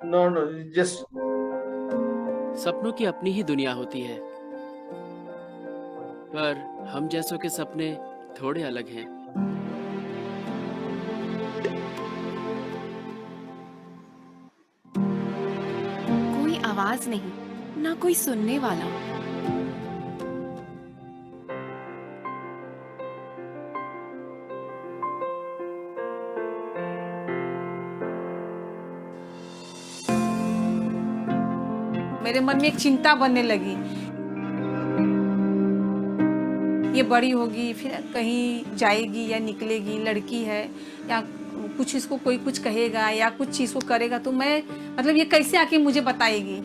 No, no, just सपनों की अपनी ही दुनिया होती है, पर हम जैसों के सपने थोड़े अलग हैं। कोई आवाज नहीं, ना कोई सुनने वाला। मेरे मन में एक चिंता बनने लगी, ये बड़ी होगी फिर कहीं जाएगी या निकलेगी, लड़की है या कुछ इसको कोई कुछ कहेगा या कुछ चीज को करेगा तो मैं मतलब ये कैसे आके मुझे बताएगी।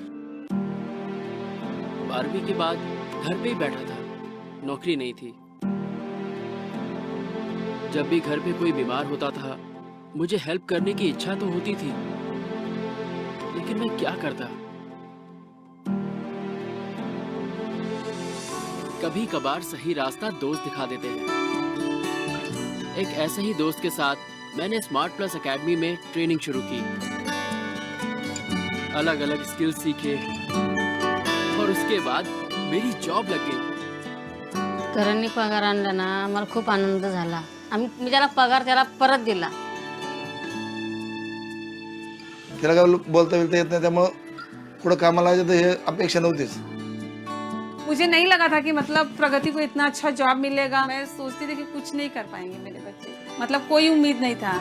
12वीं के बाद घर पे ही बैठा था, नौकरी नहीं थी। जब भी घर पे कोई बीमार होता था, मुझे हेल्प करने की इच्छा तो होती थी, लेकिन मैं क्या करता। कभी कभार सही रास्ता दोस्त दिखा देते हैं। एक ऐसे ही दोस्त के साथ मैंने स्मार्ट प्लस एकेडमी में ट्रेनिंग शुरू की। अलग अलग स्किल्स सीखे और उसके बाद मेरी जॉब लग गई। करणनी पगार आणला ना, आम्हाला खूप आनंद झाला। मी त्याला पगार त्याला परत दिला। त्याला काय बोलता येत नाही, त्यामुळे पुढे कामाला जायचं हे अपेक्षा नव्हतीच। मुझे नहीं लगा था कि मतलब प्रगति को इतना अच्छा जॉब मिलेगा। मैं सोचती थी कि कुछ नहीं कर पाएंगे मेरे बच्चे, मतलब कोई उम्मीद नहीं था।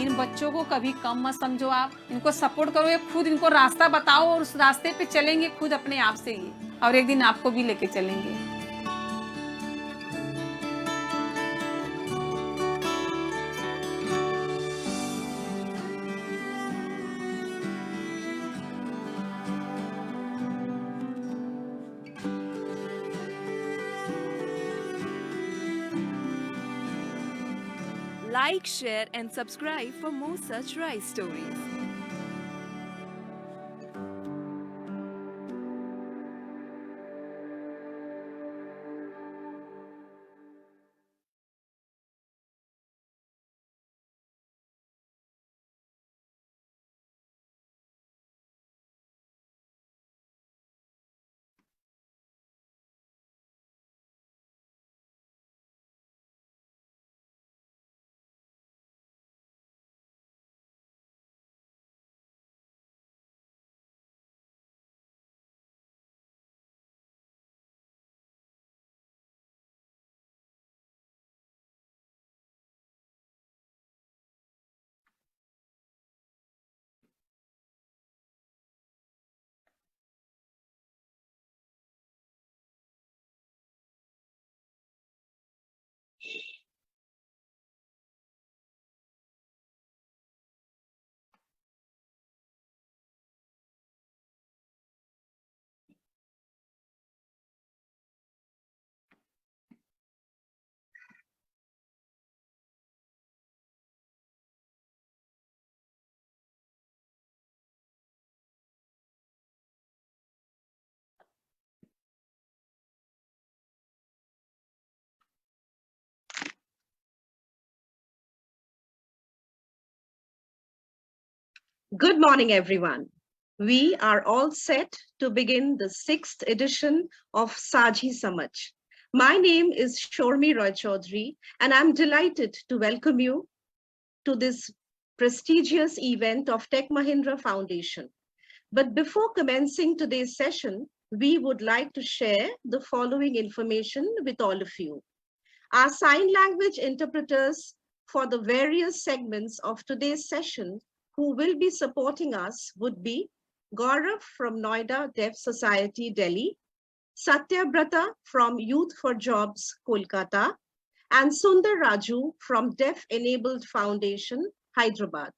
इन बच्चों को कभी कम मत समझो, आप इनको सपोर्ट करो, ये खुद इनको रास्ता बताओ और उस रास्ते पे चलेंगे खुद अपने आप से ही, और एक दिन आपको भी लेके चलेंगे। Like, share, and subscribe for more such Rise stories. Good morning, everyone. We are all set to begin the 6th edition of Saji Samaj. My name is Shormi Roy Chaudhary, and I'm delighted to welcome you to this prestigious event of Tech Mahindra Foundation. But before commencing today's session, we would like to share the following information with all of you. Our sign language interpreters for the various segments of today's session who will be supporting us would be Gaurav from Noida Deaf Society, Delhi, Satya Brata from Youth for Jobs, Kolkata, and Sundar Raju from Deaf Enabled Foundation, Hyderabad.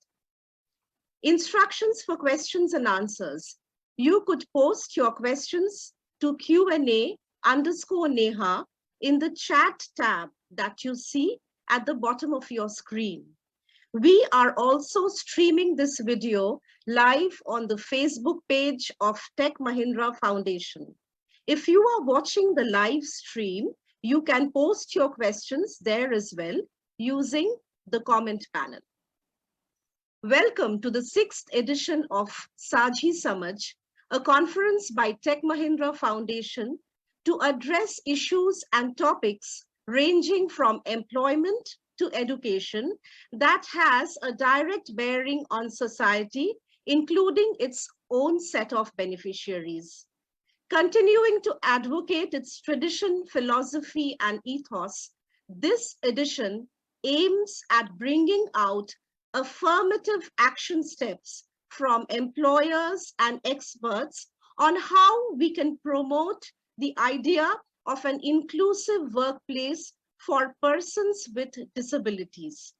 Instructions for questions and answers. You could post your questions to Q&A_Neha in the chat tab that you see at the bottom of your screen. We are also streaming this video live on the Facebook page of Tech Mahindra Foundation. If you are watching the live stream, you can post your questions there as well using the comment panel. Welcome to the 6th edition of Saji Samaj, a conference by Tech Mahindra Foundation to address issues and topics ranging from employment to education that has a direct bearing on society, including its own set of beneficiaries. Continuing to advocate its tradition, philosophy, and ethos, this edition aims at bringing out affirmative action steps from employers and experts on how we can promote the idea of an inclusive workplace for persons with disabilities.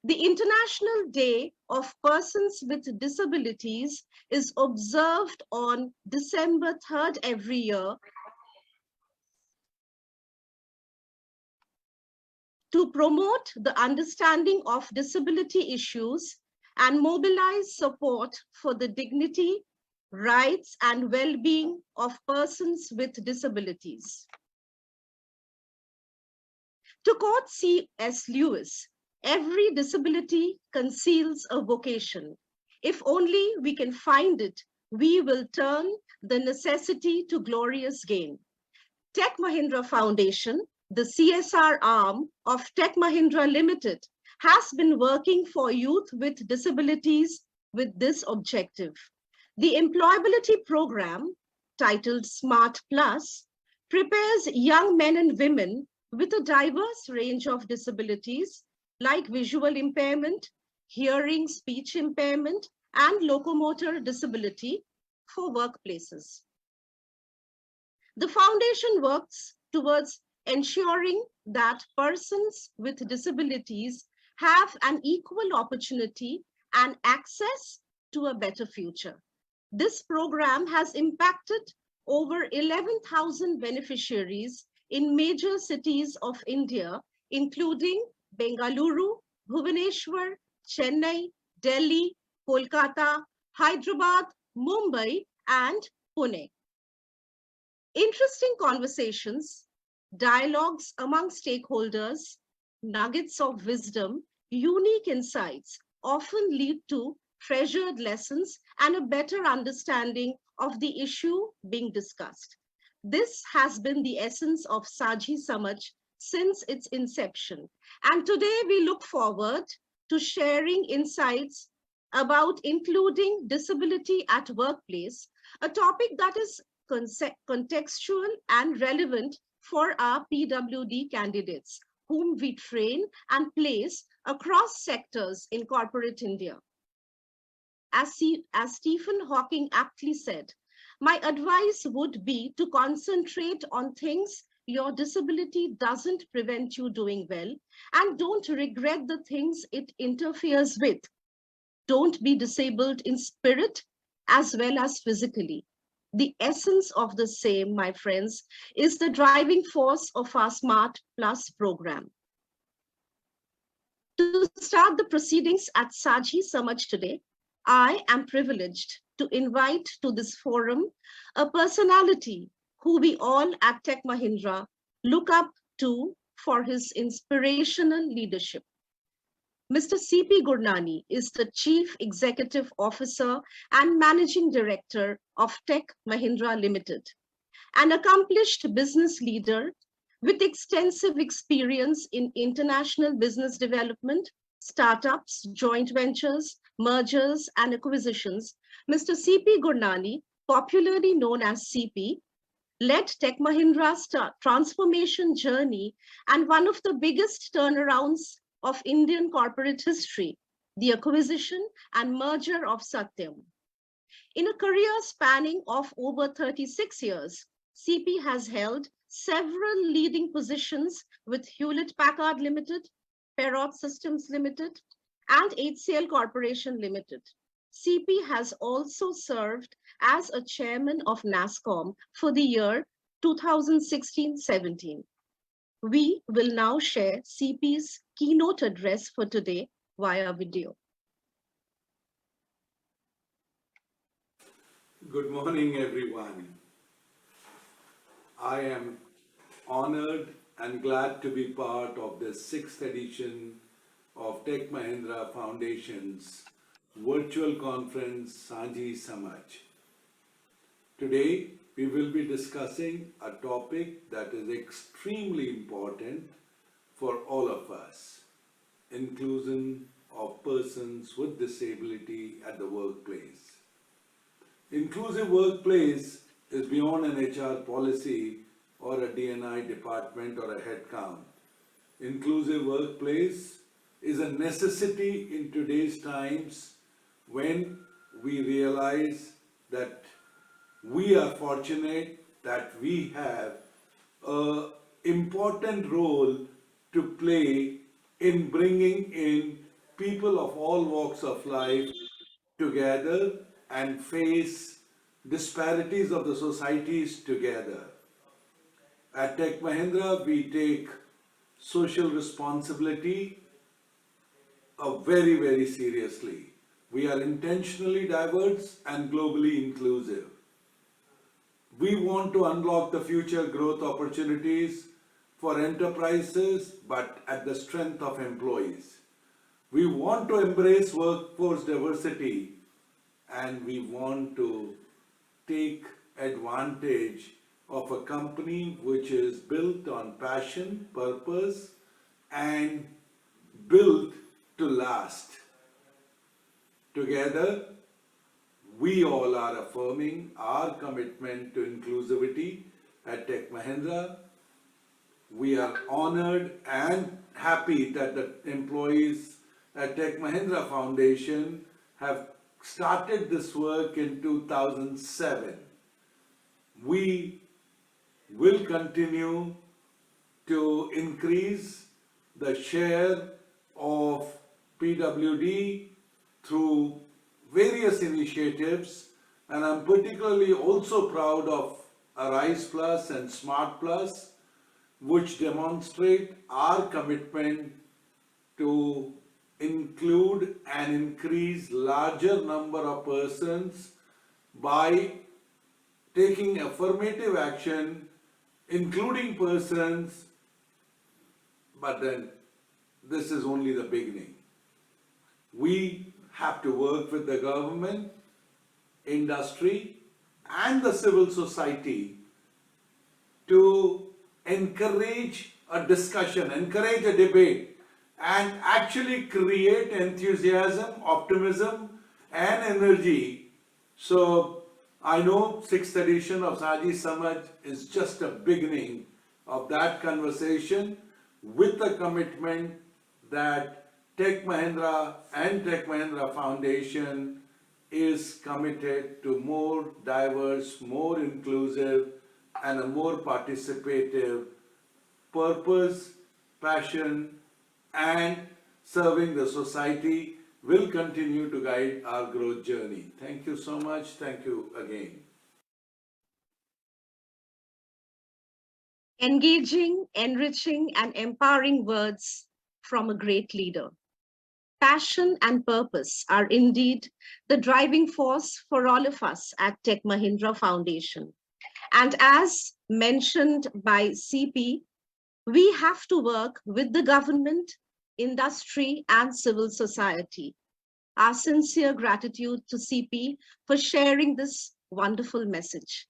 The International Day of Persons with Disabilities is observed on December 3rd every year to promote the understanding of disability issues and mobilize support for the dignity, rights, and well-being of persons with disabilities. To quote C.S. Lewis, every disability conceals a vocation. If only we can find it, we will turn the necessity to glorious gain. Tech Mahindra Foundation, the CSR arm of Tech Mahindra Limited, has been working for youth with disabilities with this objective. The employability program, titled Smart Plus, prepares young men and women with a diverse range of disabilities like visual impairment, hearing, speech impairment, and locomotor disability for workplaces. The foundation works towards ensuring that persons with disabilities have an equal opportunity and access to a better future. This program has impacted over 11,000 beneficiaries in major cities of India, including Bengaluru, Bhubaneswar, Chennai, Delhi, Kolkata, Hyderabad, Mumbai, and Pune. Interesting conversations, dialogues among stakeholders, nuggets of wisdom, unique insights often lead to treasured lessons and a better understanding of the issue being discussed. This has been the essence of Saji Samaj since its inception. And today we look forward to sharing insights about including disability at workplace, a topic that is contextual and relevant for our PWD candidates, whom we train and place across sectors in corporate India. As Stephen Hawking aptly said, my advice would be to concentrate on things your disability doesn't prevent you doing well, and don't regret the things it interferes with. Don't be disabled in spirit as well as physically. The essence of the same, my friends, is the driving force of our Smart Plus program. To start the proceedings at Saji Samaj today, I am privileged to invite to this forum a personality who we all at Tech Mahindra look up to for his inspirational leadership. Mr. C.P. Gurnani is the Chief Executive Officer and Managing Director of Tech Mahindra Limited, an accomplished business leader with extensive experience in international business development, startups, joint ventures, mergers, and acquisitions. Mr. C.P. Gurnani, popularly known as CP, led Tech Mahindra's transformation journey and one of the biggest turnarounds of Indian corporate history, the acquisition and merger of Satyam. In a career spanning of over 36 years, CP has held several leading positions with Hewlett-Packard Limited, Perot Systems Limited, and HCL Corporation Limited. CP has also served as a chairman of NASSCOM for the year 2016-17. We will now share CP's keynote address for today via video. Good morning, everyone. I am honored and glad to be part of the 6th edition of Tech Mahindra Foundation's virtual conference Saji Samaj. Today, we will be discussing a topic that is extremely important for all of us: inclusion of persons with disability at the workplace. Inclusive workplace is beyond an HR policy or a D&I department or a headcount. Inclusive workplace is a necessity in today's times when we realize that we are fortunate that we have an important role to play in bringing in people of all walks of life together and face disparities of the societies together. At Tech Mahindra, we take social responsibility very, very seriously. We are intentionally diverse and globally inclusive. We want to unlock the future growth opportunities for enterprises, but at the strength of employees. We want to embrace workforce diversity, and we want to take advantage of a company which is built on passion, purpose, and built to last. Together, we all are affirming our commitment to inclusivity at Tech Mahindra. We are honored and happy that the employees at Tech Mahindra Foundation have started this work in 2007. We will continue to increase the share of PWD through various initiatives, and I'm particularly also proud of Arise Plus and Smart Plus, which demonstrate our commitment to include and increase larger number of persons by taking affirmative action, including persons, but then this is only the beginning. We have to work with the government, industry, and the civil society to encourage a discussion, encourage a debate, and actually create enthusiasm, optimism, and energy. So I know 6th edition of Saji Samaj is just a beginning of that conversation, with the commitment that Tech Mahindra and Tech Mahindra Foundation is committed to more diverse, more inclusive, and a more participative purpose, passion, and serving the society will continue to guide our growth journey. Thank you so much. Thank you again. Engaging, enriching, and empowering words from a great leader. Passion and purpose are indeed the driving force for all of us at Tech Mahindra Foundation. And as mentioned by CP, we have to work with the government, industry, and civil society. Our sincere gratitude to CP for sharing this wonderful message.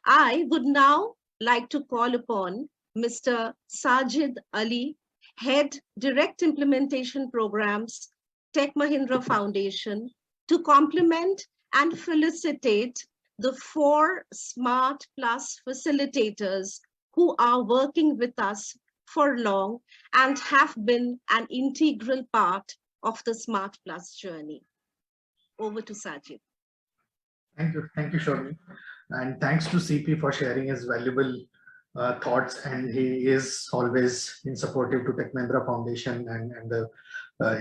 I would now like to call upon Mr. Sajid Ali, Head Direct Implementation Programs, Tech Mahindra Foundation, to complement and felicitate the 4 Smart Plus facilitators who are working with us for long and have been an integral part of the Smart Plus journey. Over to Sajid. Thank you, Shormi. And thanks to CP for sharing his valuable thoughts, and he is always been supportive to Tech Mahindra Foundation and the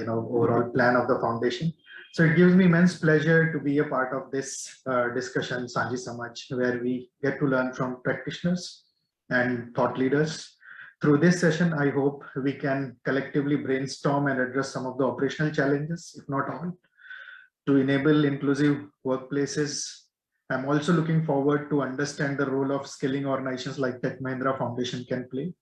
overall plan of the foundation. So it gives me immense pleasure to be a part of this discussion, Saji Samaj, where we get to learn from practitioners and thought leaders. Through this session, I hope we can collectively brainstorm and address some of the operational challenges, if not all, to enable inclusive workplaces. I'm also looking forward to understand the role of skilling organizations like Tech Mahindra Foundation can play.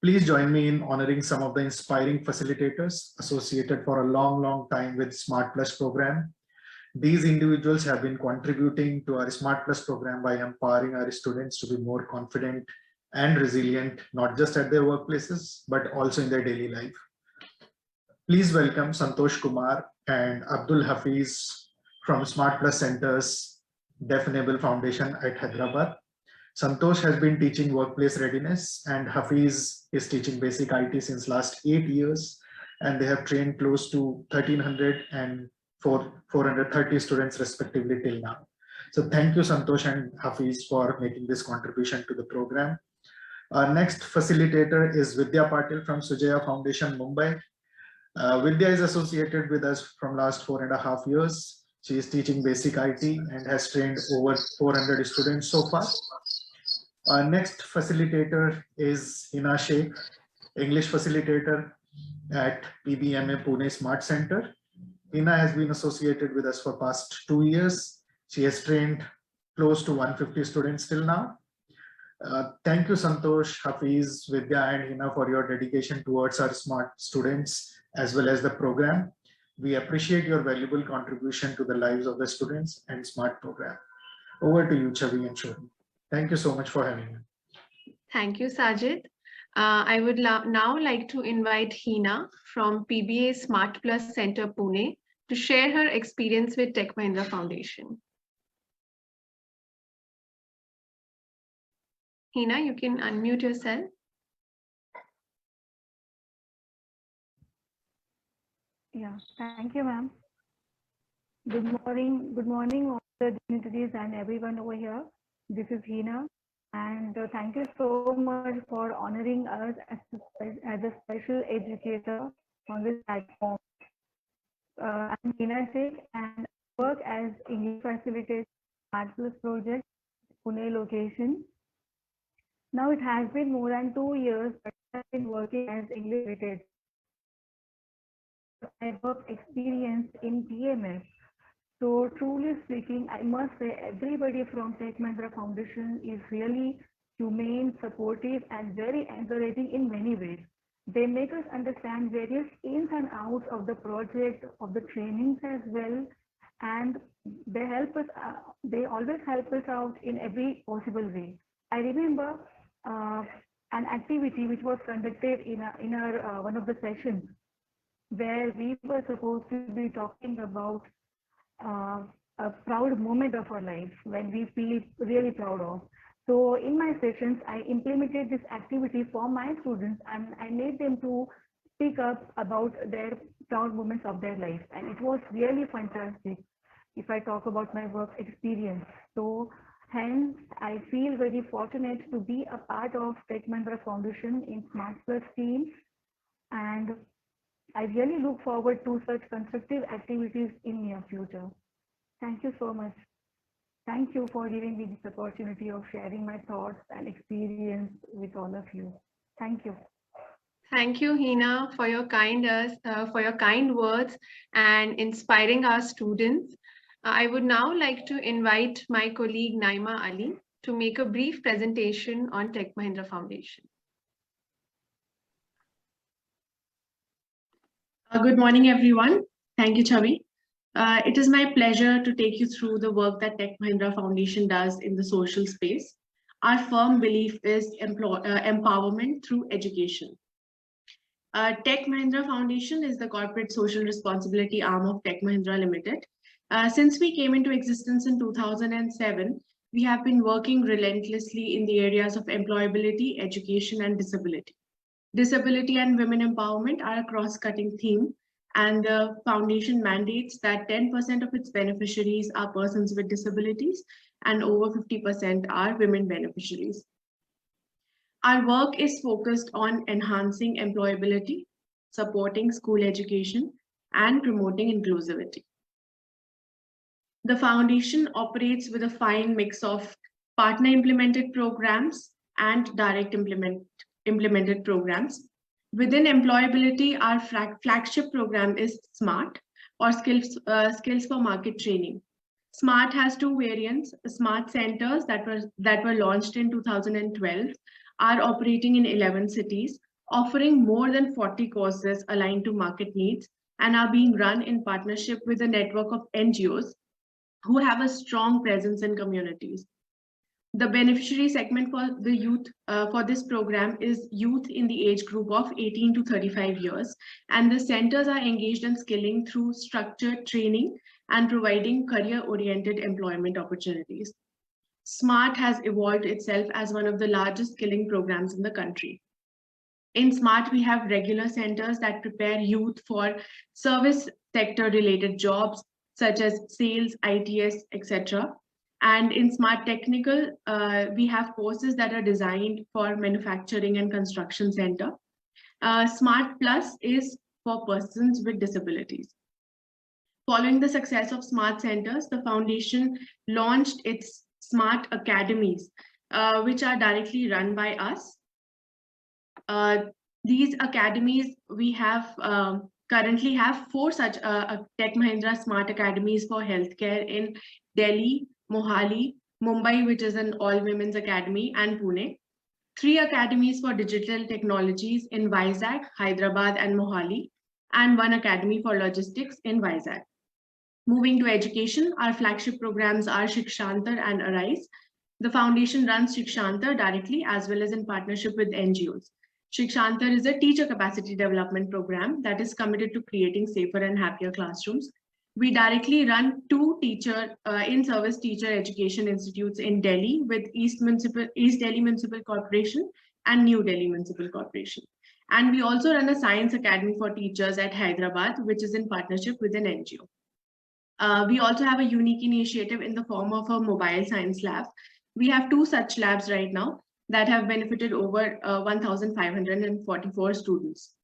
Please join me in honoring some of the inspiring facilitators associated for a long time with Smart Plus program. These individuals have been contributing to our Smart Plus program by empowering our students to be more confident and resilient, not just at their workplaces, but also in their daily life. Please welcome Santosh Kumar and Abdul Hafiz from Smart Plus Center's Deaf Enable Foundation at Hyderabad. Santosh has been teaching workplace readiness and Hafiz is teaching basic IT since last 8 years, and they have trained close to 1,300 and 430 students respectively till now. So thank you, Santosh and Hafiz, for making this contribution to the program. Our next facilitator is Vidya Patil from Sujaya Foundation, Mumbai. Vidya is associated with us from last 4.5 years. She is teaching basic IT and has trained over 400 students so far. Our next facilitator is Hina Sheikh, English facilitator at PBMA Pune Smart Center. Hina has been associated with us for past 2 years. She has trained close to 150 students till now. Thank you, Santosh, Hafiz, Vidya, and Hina for your dedication towards our smart students as well as the program. We appreciate your valuable contribution to the lives of the students and smart program. Over to you, Chavi and Shoni. Thank you so much for having me. Thank you, Sajid. I would now like to invite Hina from PBA Smart Plus Center, Pune, to share her experience with Tech Mahindra Foundation. Hina, you can unmute yourself. Yeah, thank you, ma'am. Good morning, all the dignitaries and everyone over here. This is Hina, and thank you so much for honoring us as a special educator on this platform. I'm Hina Sheikh, and I work as English facilitator Smart Plus project, Pune location. Now it has been more than 2 years that I've been working as English facilitator. I work experience in PMS. So truly speaking, I must say everybody from Tech Mahindra Foundation is really humane, supportive, and very encouraging in many ways. They make us understand various ins and outs of the project, of the trainings as well, and they help us. They always help us out in every possible way. I remember an activity which was conducted in our one of the sessions where we were supposed to be talking about a proud moment of our life when we feel really proud of. So in my sessions, I implemented this activity for my students and I made them to speak up about their proud moments of their life. And it was really fantastic if I talk about my work experience. So hence, I feel very fortunate to be a part of Tech Mahindra Foundation in Smart Plus team. And I really look forward to such constructive activities in near future. Thank you so much. Thank you for giving me this opportunity of sharing my thoughts and experience with all of you. Thank you. Thank you, Hina, for your kind words and inspiring our students. I would now like to invite my colleague Naima Ali to make a brief presentation on Tech Mahindra Foundation. Good morning, everyone. Thank you, Chavi. It is my pleasure to take you through the work that Tech Mahindra Foundation does in the social space. Our firm belief is empowerment through education. Tech Mahindra Foundation is the corporate social responsibility arm of Tech Mahindra Limited. Since we came into existence in 2007, we have been working relentlessly in the areas of employability, education, and disability. Disability and women empowerment are a cross-cutting theme, and the foundation mandates that 10% of its beneficiaries are persons with disabilities and over 50% are women beneficiaries. Our work is focused on enhancing employability, supporting school education, and promoting inclusivity. The foundation operates with a fine mix of partner-implemented programs and direct implemented programs. Within employability, our flagship program is SMART, or Skills for Market Training. SMART has two variants: SMART Centers that were launched in 2012 are operating in 11 cities, offering more than 40 courses aligned to market needs, and are being run in partnership with a network of NGOs who have a strong presence in communities. The beneficiary segment for the youth for this program is youth in the age group of 18 to 35 years, and the centers are engaged in skilling through structured training and providing career-oriented employment opportunities. SMART has evolved itself as one of the largest skilling programs in the country. In SMART, we have regular centers that prepare youth for service sector-related jobs such as sales, ITS, etc. And in SMART Technical, we have courses that are designed for manufacturing and construction center. SMART Plus is for persons with disabilities. Following the success of SMART centers, the foundation launched its SMART Academies, which are directly run by us. These academies, we have currently have 4 such Tech Mahindra Smart Academies for healthcare in Delhi, Mohali, Mumbai, which is an all-women's academy, and Pune. 3 academies for digital technologies in Vizag, Hyderabad, and Mohali, and 1 academy for logistics in Vizag. Moving to education, our flagship programs are Shikshantar and Arise. The foundation runs Shikshantar directly as well as in partnership with NGOs. Shikshantar is a teacher capacity development program that is committed to creating safer and happier classrooms. We directly run 2 in-service teacher education institutes in Delhi with East Delhi Municipal Corporation and New Delhi Municipal Corporation. And we also run a science academy for teachers at Hyderabad, which is in partnership with an NGO. We also have a unique initiative in the form of a mobile science lab. We have 2 such labs right now that have benefited over 1,544 students.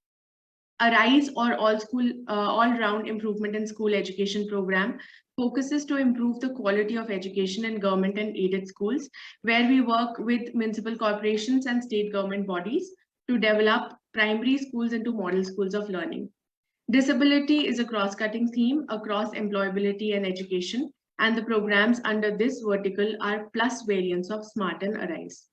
Arise, or all-round improvement in school education program, focuses to improve the quality of education in government and aided schools, where we work with municipal corporations and state government bodies to develop primary schools into model schools of learning. Disability is a cross-cutting theme across employability and education, and the programs under this vertical are plus variants of SMART and Arise.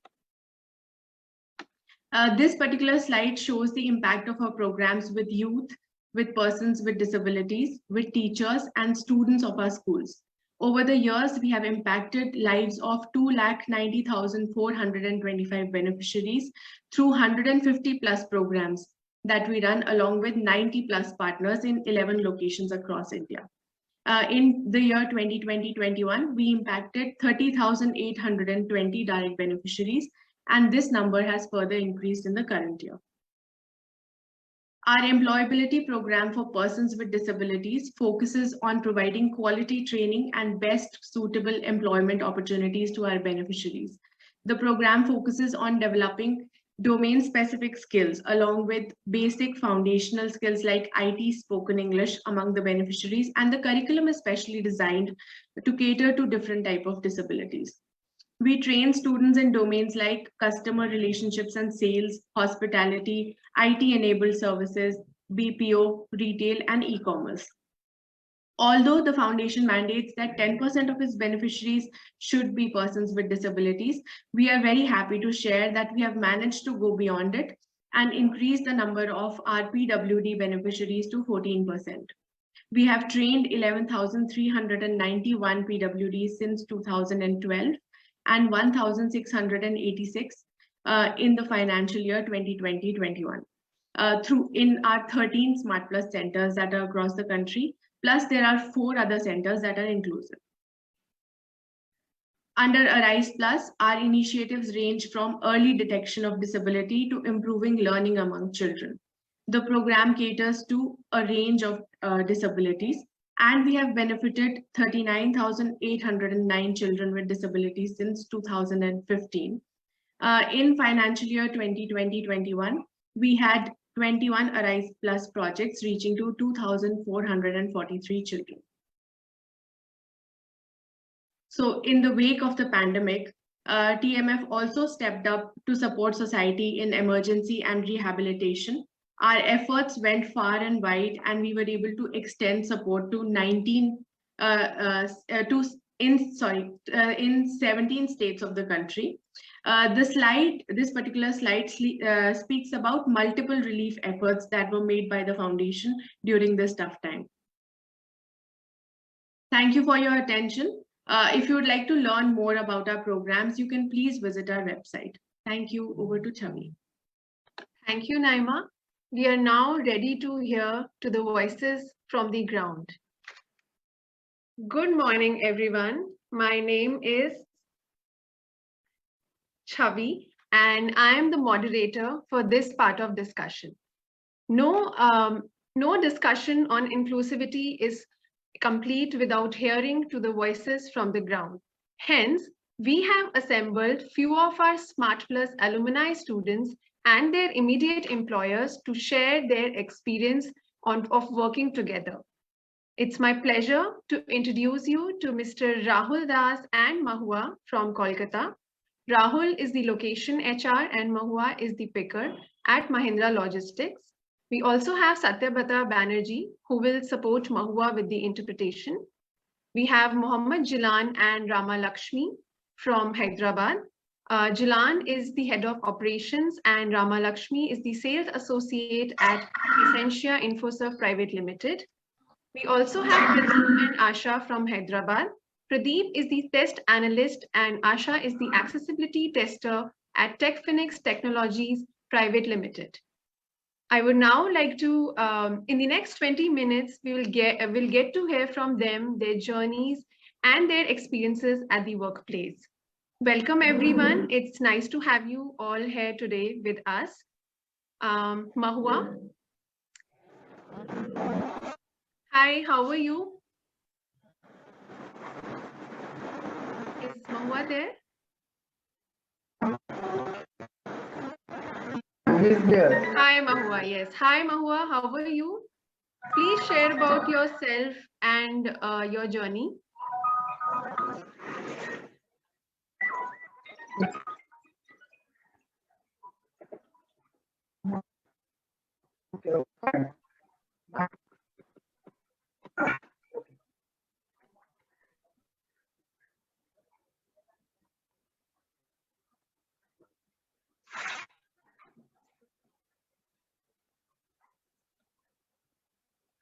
This particular slide shows the impact of our programs with youth, with persons with disabilities, with teachers and students of our schools. Over the years, we have impacted lives of 290,425 beneficiaries through 150 plus programs that we run along with 90 plus partners in 11 locations across India. In the year 2020-21, we impacted 30,820 direct beneficiaries, and this number has further increased in the current year. Our employability program for persons with disabilities focuses on providing quality training and best suitable employment opportunities to our beneficiaries. The program focuses on developing domain-specific skills along with basic foundational skills like IT, spoken English among the beneficiaries, and the curriculum is specially designed to cater to different types of disabilities. We train students in domains like customer relationships and sales, hospitality, IT-enabled services, BPO, retail, and e-commerce. Although the foundation mandates that 10% of its beneficiaries should be persons with disabilities, we are very happy to share that we have managed to go beyond it and increase the number of our PWD beneficiaries to 14%. We have trained 11,391 PWDs since 2012 and 1,686 in the financial year 2020-21 in our 13 Smart Plus centers that are across the country. Plus, there are 4 other centers that are inclusive. Under Arise Plus, our initiatives range from early detection of disability to improving learning among children. The program caters to a range of disabilities, and we have benefited 39,809 children with disabilities since 2015. In financial year 2020-21, we had 21 Arise Plus projects reaching to 2,443 children. So in the wake of the pandemic, TMF also stepped up to support society in emergency and rehabilitation. Our efforts went far and wide, and we were able to extend support to in 17 states of the country. This particular slide speaks about multiple relief efforts that were made by the foundation during this tough time. Thank you for your attention. If you would like to learn more about our programs, you can please visit our website. Thank you. Over to Chavi. Thank you, Naima. We are now ready to hear to the voices from the ground. Good morning, everyone. My name is Chavi, and I am the moderator for this part of discussion. No discussion on inclusivity is complete without hearing to the voices from the ground. Hence, we have assembled few of our Smart Plus alumni students and their immediate employers to share their experience of working together. It's my pleasure to introduce you to Mr. Rahul Das and Mahua from Kolkata. Rahul is the location HR and Mahua is the picker at Mahindra Logistics. We also have Satyabata Banerjee, who will support Mahua with the interpretation. We have Mohammad Jilan and Rama Lakshmi from Hyderabad. Jilan is the head of operations and Rama Lakshmi is the sales associate at Essentia Infoserve Private Limited. We also have Pradeep and Asha from Hyderabad. Pradeep is the test analyst and Asha is the accessibility tester at TechFinix Technologies Private Limited. I would now like to, in the next 20 minutes, we'll get to hear from them, their journeys and their experiences at the workplace. Welcome, everyone. It's nice to have you all here today with us. Mahua. Hi, how are you? Is Mahua there? Hi, Mahua. Yes. Hi, Mahua. How are you? Please share about yourself and your journey.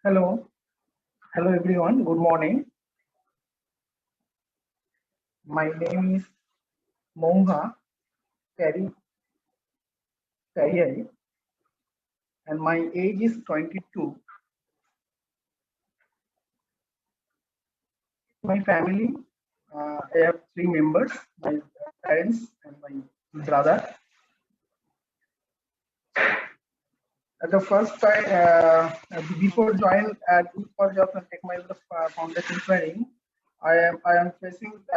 Hello everyone, good morning. My name is Moha Perry and my age is 22. My family, I have 3 members, my parents and my brother. At the first time, before joining for Jobs and Tech Mahindra Foundation training, I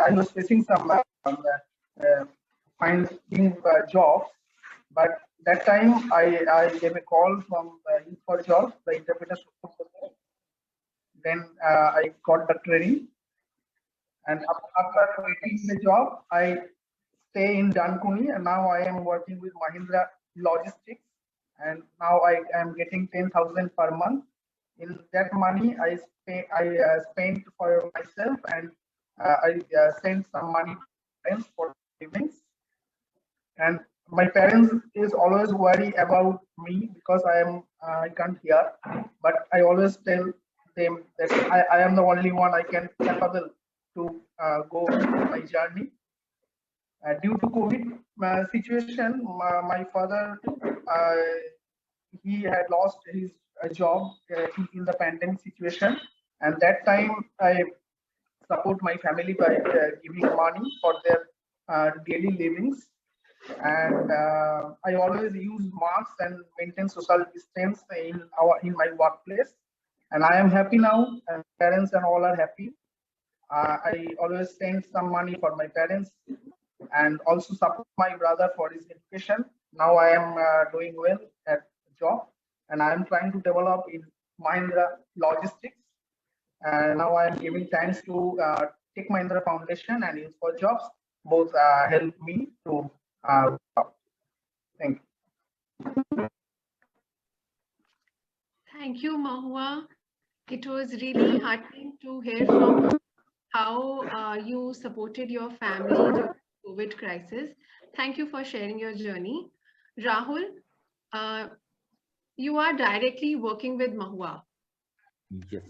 was facing some finding jobs, but that time I gave a call from Youth for Jobs, the interpreter. Then I got the training, and after getting the job, I stay in Dankuni, and now I am working with Mahindra Logistics. And now I am getting 10,000 per month. In that money, I spent for myself, and I send some money to parents for savings. And my parents is always worry about me because I can't hear, but I always tell them that I am the only one I can capable to go my journey. Due to COVID situation, my father he had lost his job in the pandemic situation, and that time I support my family by giving money for their daily livings, and I always use masks and maintain social distance in my workplace, and I am happy now, and parents and all are happy. I always send some money for my parents and also support my brother for his education. Now I am doing well at job, and I am trying to develop in Mahindra Logistics. And now I am giving thanks to Tech Mahindra Foundation and Youth for Jobs. Both help me to thank you. Thank you, Mahua. It was really heartening to hear from how you supported your family during the COVID crisis. Thank you for sharing your journey. Rahul, you are directly working with Mahua. Yes.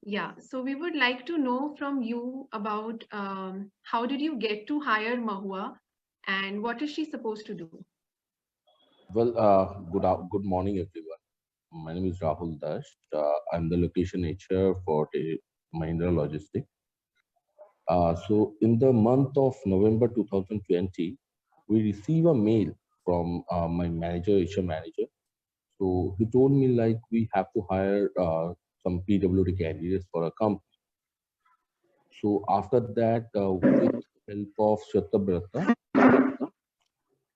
Yeah, so we would like to know from you about how did you get to hire Mahua and what is she supposed to do? Well, good morning, everyone. My name is Rahul Dash. I'm the location HR for the Mahindra Logistics. So in the month of November 2020, we receive a mail from my manager, HR manager. So he told me like we have to hire some PWD candidates for a company. So after that, with help of Shatabrata,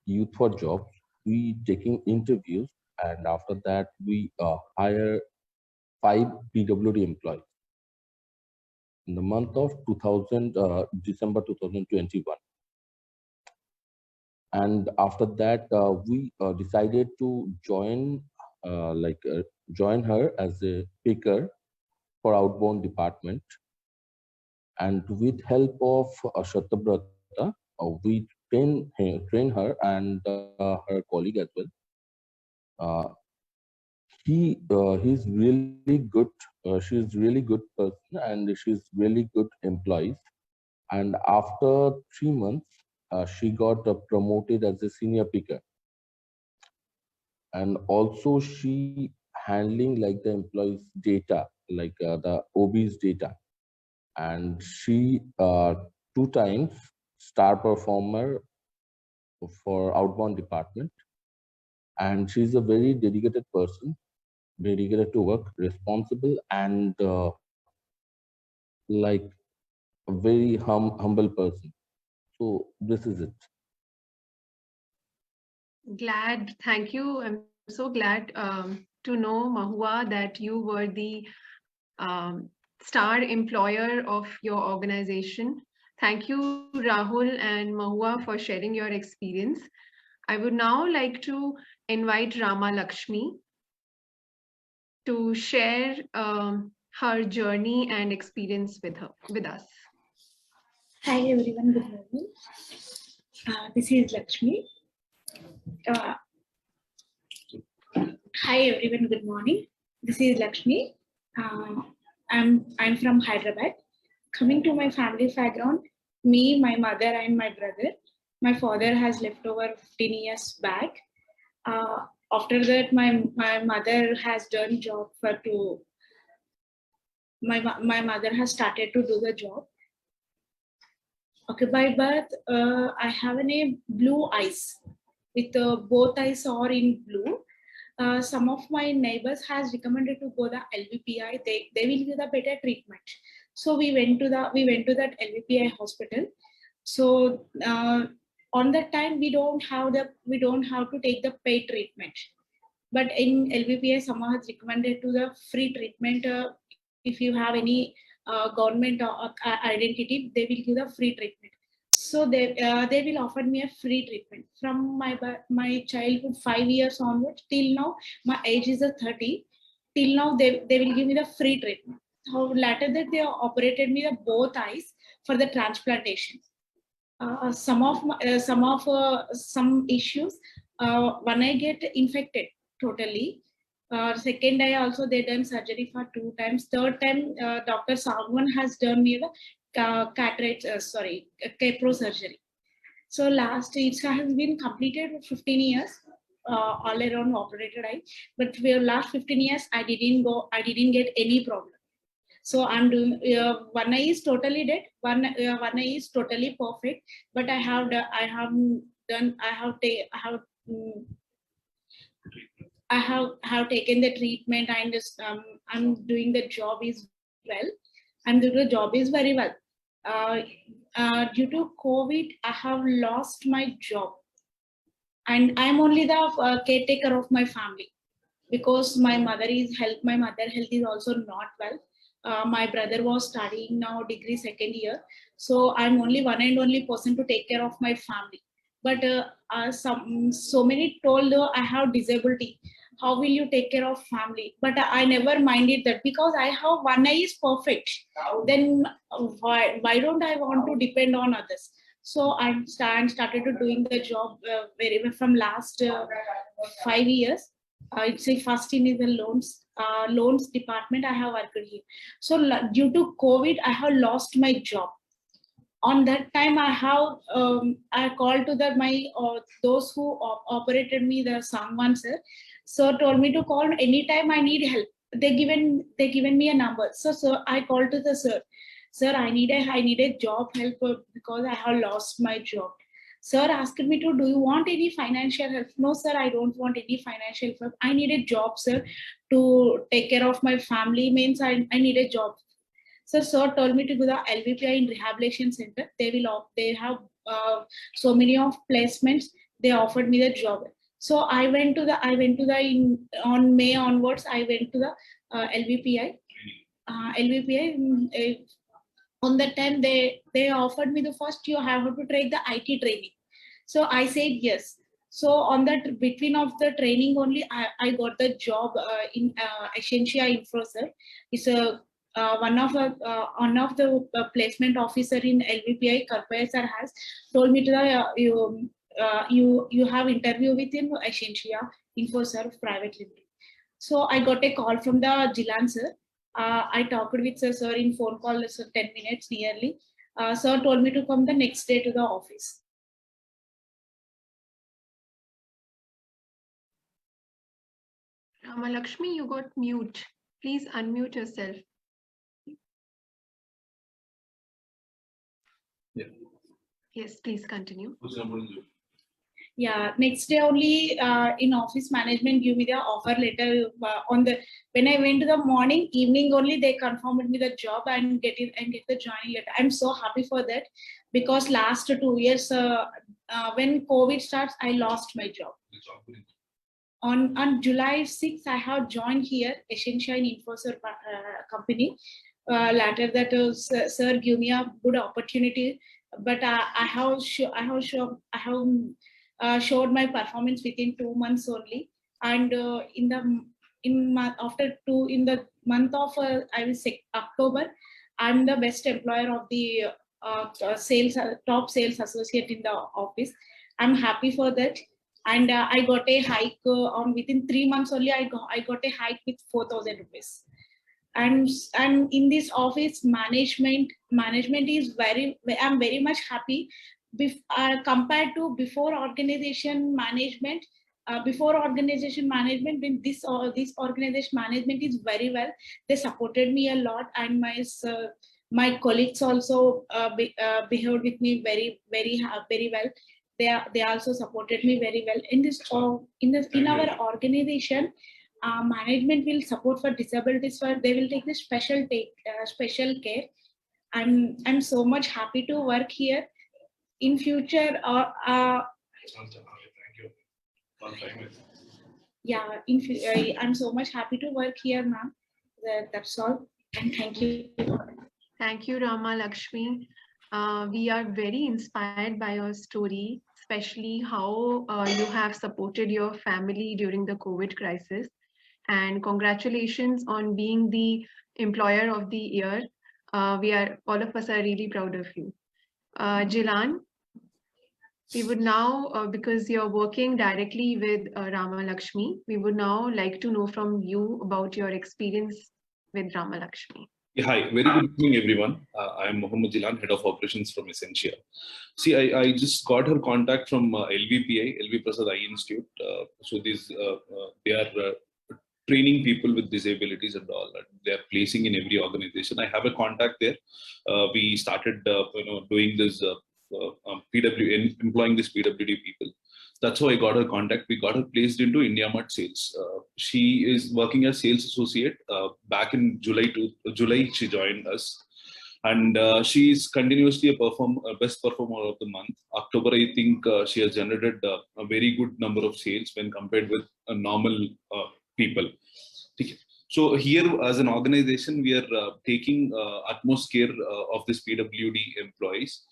Youth for Jobs, we taking interviews, and after that we hire 5 PWD employees in the month of December 2021. And after that, we decided to join her as a picker for outbound department. And with help of Shatabrata, we train her and her colleague as well. He's really good. She's really good person, and she's really good employees. And after 3 months, she got promoted as a senior picker. And also she handling like the employees' data, like the OB's data. And she 2 times star performer for outbound department. And she's a very dedicated person, dedicated to work, responsible, and like a very humble person. So this is it. Glad, thank you. I'm so glad to know, Mahua, that you were the star employer of your organization. Thank you, Rahul and Mahua, for sharing your experience. I would now like to invite Rama Lakshmi to share her journey and experience with us. Hi everyone, good morning. This is Lakshmi. Hi everyone, good morning. This is Lakshmi. I'm from Hyderabad. Coming to my family background, me, my mother, and my brother. My father has left over 15 years back. After that, my mother has done job my mother has started to do the job. Okay, by birth, I have a blue eyes with both eyes are in blue. Some of my neighbors has recommended to go the LVPI. They will give the better treatment. So we went to that LVPI hospital. So on that time we don't have to take the paid treatment. But in LVPI, someone has recommended to the free treatment. If you have any government identity, they will give the free treatment. So they will offer me a free treatment from my childhood 5 years onwards till now. My age is 30. Till now they will give me the free treatment. So later that they operated me the both eyes for the transplantation. Some issues when I get infected totally. Second eye also they done surgery for 2 times. Third time Dr. Sagwan has done me the Capro surgery. So last it has been completed 15 years all around operated eye. But for last 15 years I didn't get any problem. So I'm doing one eye is totally dead, one eye is totally perfect. But I have taken the treatment and I'm doing the job is well. I'm doing the job is very well. Due to COVID, I have lost my job, and I'm only the caretaker of my family because my mother health is also not well. My brother was studying now degree second year, so I'm only one and only person to take care of my family. But so many told I have disability. How will you take care of family? But I never minded that because I have one eye is perfect. Then why don't I want to depend on others? So I started to doing the job from last 5 years. It's the first in the loans department I have worked here. So due to COVID, I have lost my job. On that time, I called to those who operated me, the Sangwan sir. So told me to call anytime I need help. They given me a number. So I called to the sir. Sir, I need a job help because I have lost my job. Sir asked me to, do you want any financial help? No, sir, I don't want any financial help. I need a job, sir, to take care of my family. Means I need a job. So sir told me to go to the LVPI in rehabilitation center. They have so many of placements. They offered me the job. So I went to the on May onwards. I went to the LVPI. On that time they offered me the first, you have to take the IT training. So I said yes. So on that between of the training only, I got the job in Essentia Infosys. It's a one of the placement officer in LVPI, Karpaya sir, has told me to you have interview with him, Essentia Infosys Private Limited. So I got a call from the Jilan sir. I talked with sir in phone call, 10 minutes nearly. Sir told me to come the next day to the office. Ramalakshmi, you got mute. Please unmute yourself. Yeah. Yes, please continue. Yeah, next day only in office management give me the offer letter when I went to the morning, evening only they confirmed me the job and get the joining letter. I'm so happy for that because last 2 years when COVID starts, I lost my job. On July 6th, I have joined here, Essentia Infosys company. Later that sir give me a good opportunity, but I have showed my performance within 2 months only, and in the month of I will say October, I'm the best employer of the top sales associate in the office. I'm happy for that, and I got a hike on within 3 months only. I got a hike with 4,000 rupees. And in this office management is I'm very much happy compared to before organization management. Before organization management, when this organization management is very well. They supported me a lot, and my colleagues also behaved with me very well. They also supported me very well in our organization. Management will support for disabilities. They will take the special care. I'm so much happy to work here. In future, I'm so much happy to work here, ma'am. That's all. And thank you. Thank you, Ramalakshmi. We are very inspired by your story, especially how you have supported your family during the COVID crisis. And congratulations on being the employer of the year. All of us are really proud of you. Jilan, we would now, because you're working directly with Ramalakshmi, we would now like to know from you about your experience with Ramalakshmi. Yeah, hi, very good evening, everyone. I am Mohammed Jilan, Head of Operations from Essentia. See, I just got her contact from LVPI, LV Prasad Eye Institute. So they are training people with disabilities and all that. They are placing in every organization. I have a contact there. We started, doing this employing this PWD people. That's how I got her contact. We got her placed into IndiaMart Sales. She is working as sales associate. Back in July, she joined us. And she is continuously a best performer of the month. October, I think she has generated a very good number of sales when compared with a normal people. So here, as an organization, we are taking utmost care of this PWD employees.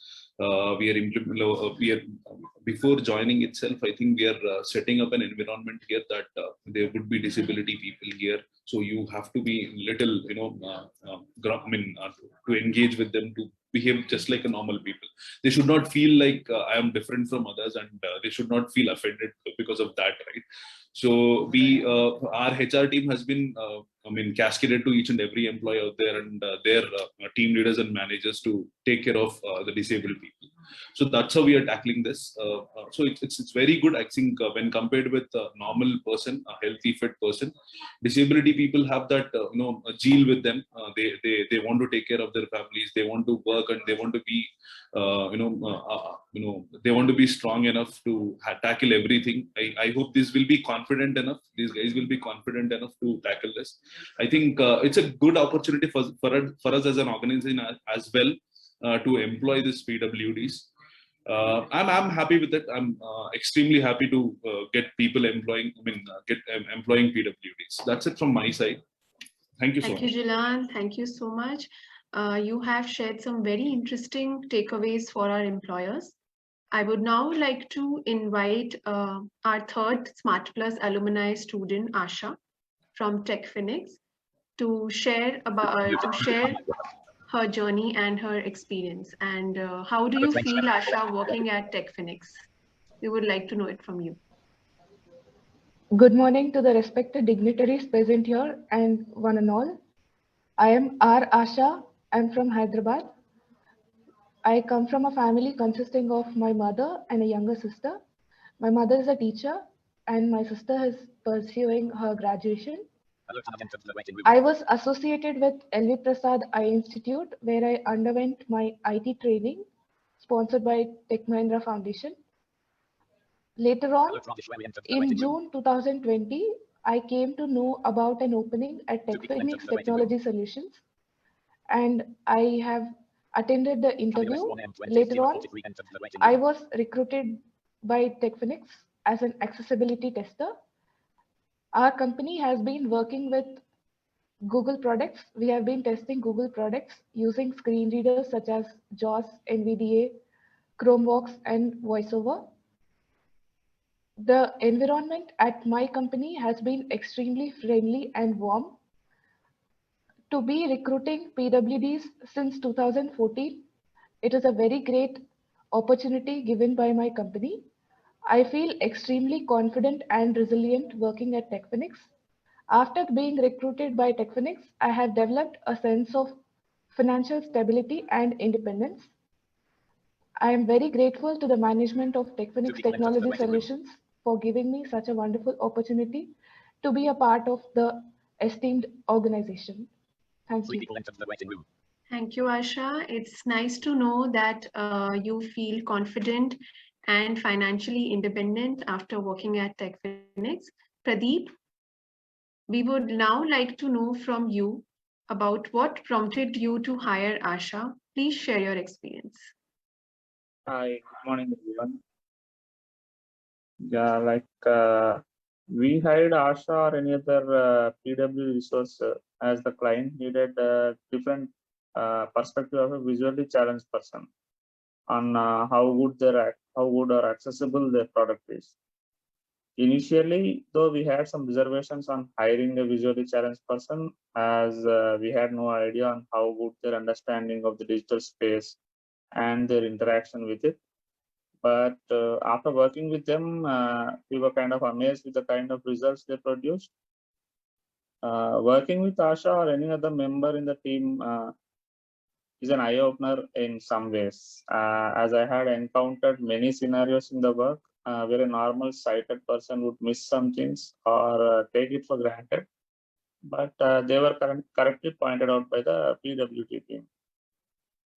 Before joining itself, I think we are setting up an environment here that there would be disability people here. So you have to be little, to engage with them, to behave just like a normal people. They should not feel like I am different from others, and they should not feel offended because of that, right? So our HR team has been, cascaded to each and every employee out there, and their team leaders and managers to take care of the disabled people. So that's how we are tackling this. So it's very good. I think when compared with a normal person, a healthy, fit person, disability people have that a zeal with them. They want to take care of their families. They want to work, and they want to be they want to be strong enough to tackle everything. I hope this will be confident enough. These guys will be confident enough to tackle this. I think it's a good opportunity for us as an organization as well to employ these PWDs. I'm happy with it. I'm extremely happy to get people employing PWDs. That's it from my side. Thank you so much. Thank you, Jilan. Thank you so much. You have shared some very interesting takeaways for our employers. I would now like to invite our third Smart Plus alumni student, Asha, from TechPhoenix, to share her journey and her experience. And how do you feel, Asha, working at TechPhoenix? We would like to know it from you. Good morning to the respected dignitaries present here and one and all. I am R. Asha. I'm from Hyderabad. I come from a family consisting of my mother and a younger sister. My mother is a teacher and my sister is pursuing her graduation. I was associated with LV Prasad Eye Institute, where I underwent my IT training sponsored by Tech Mahindra Foundation. Later on, in June 2020, I came to know about an opening at TechPhoenix Technology Solutions, and I have attended the interview. Later on, I was recruited by TechPhoenix as an accessibility tester. Our company has been working with Google products. We have been testing Google products using screen readers such as JAWS, NVDA, Chromevox, and VoiceOver. The environment at my company has been extremely friendly and warm. To be recruiting PWDs since 2014, it is a very great opportunity given by my company. I feel extremely confident and resilient working at TechPhoenix. After being recruited by TechPhoenix, I have developed a sense of financial stability and independence. I am very grateful to the management of TechPhoenix Technology Solutions for giving me such a wonderful opportunity to be a part of the esteemed organization. Thank you. Thank you, Asha. It's nice to know that you feel confident and financially independent after working at TechPhoenix. Pradeep, we would now like to know from you about what prompted you to hire Asha. Please share your experience. Hi, good morning, everyone. We hired Asha or any other PW resource as the client needed a different perspective of a visually challenged person on how good or accessible their product is. Initially, though, we had some reservations on hiring a visually challenged person, as we had no idea on how good their understanding of the digital space and their interaction with it. But after working with them, we were kind of amazed with the kind of results they produced. Working with Asha or any other member in the team is an eye-opener in some ways, as I had encountered many scenarios in the work where a normal sighted person would miss some things or take it for granted, but they were correctly pointed out by the PWD team.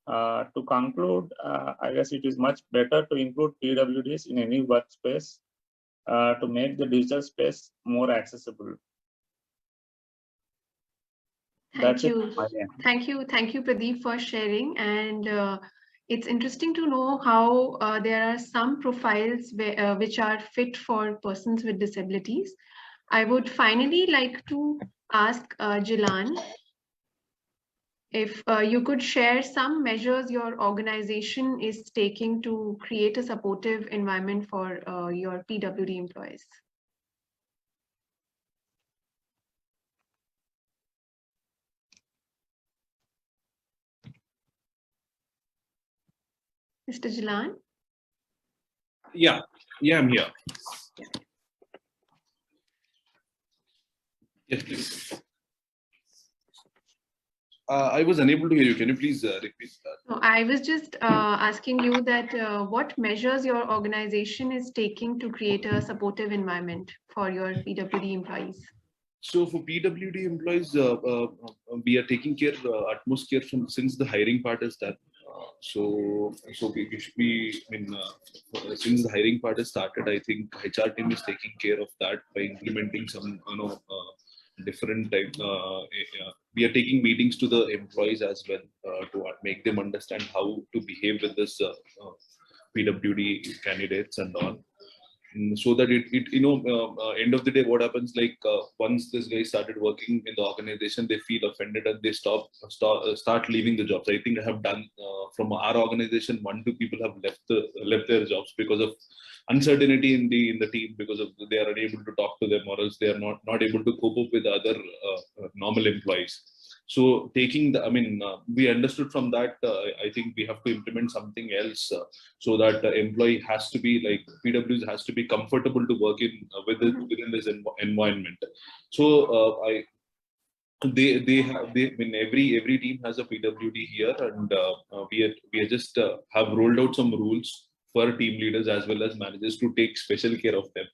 To conclude, I guess it is much better to include PWDs in any workspace to make the digital space more accessible. Thank you. Thank you, Pradeep, for sharing. And it's interesting to know how there are some profiles which are fit for persons with disabilities. I would finally like to ask Jilan if you could share some measures your organization is taking to create a supportive environment for your PWD employees. Mr. Jilan? Yeah, I'm here. Yes, please. I was unable to hear you. Can you please repeat that? So I was just asking you that what measures your organization is taking to create a supportive environment for your PWD employees? So for PWD employees, we are taking care, utmost care from since the hiring part is done. So we should be, since the hiring part has started, I think HR team is taking care of that by implementing some, different type. We are taking meetings to the employees as well to make them understand how to behave with this PWD candidates and all. So that end of the day, what happens, like once this guy started working in the organization, they feel offended and they start leaving the jobs. I think I have done from our organization, 1-2 people have left their jobs because of uncertainty in the team, because of they are unable to talk to them, or else they are not able to cope up with other normal employees. So taking we understood from that, I think we have to implement something else so that the employee has to be like PWs has to be comfortable to work within this environment. So every team has a PWD here, and we are just have rolled out some rules for team leaders as well as managers to take special care of them.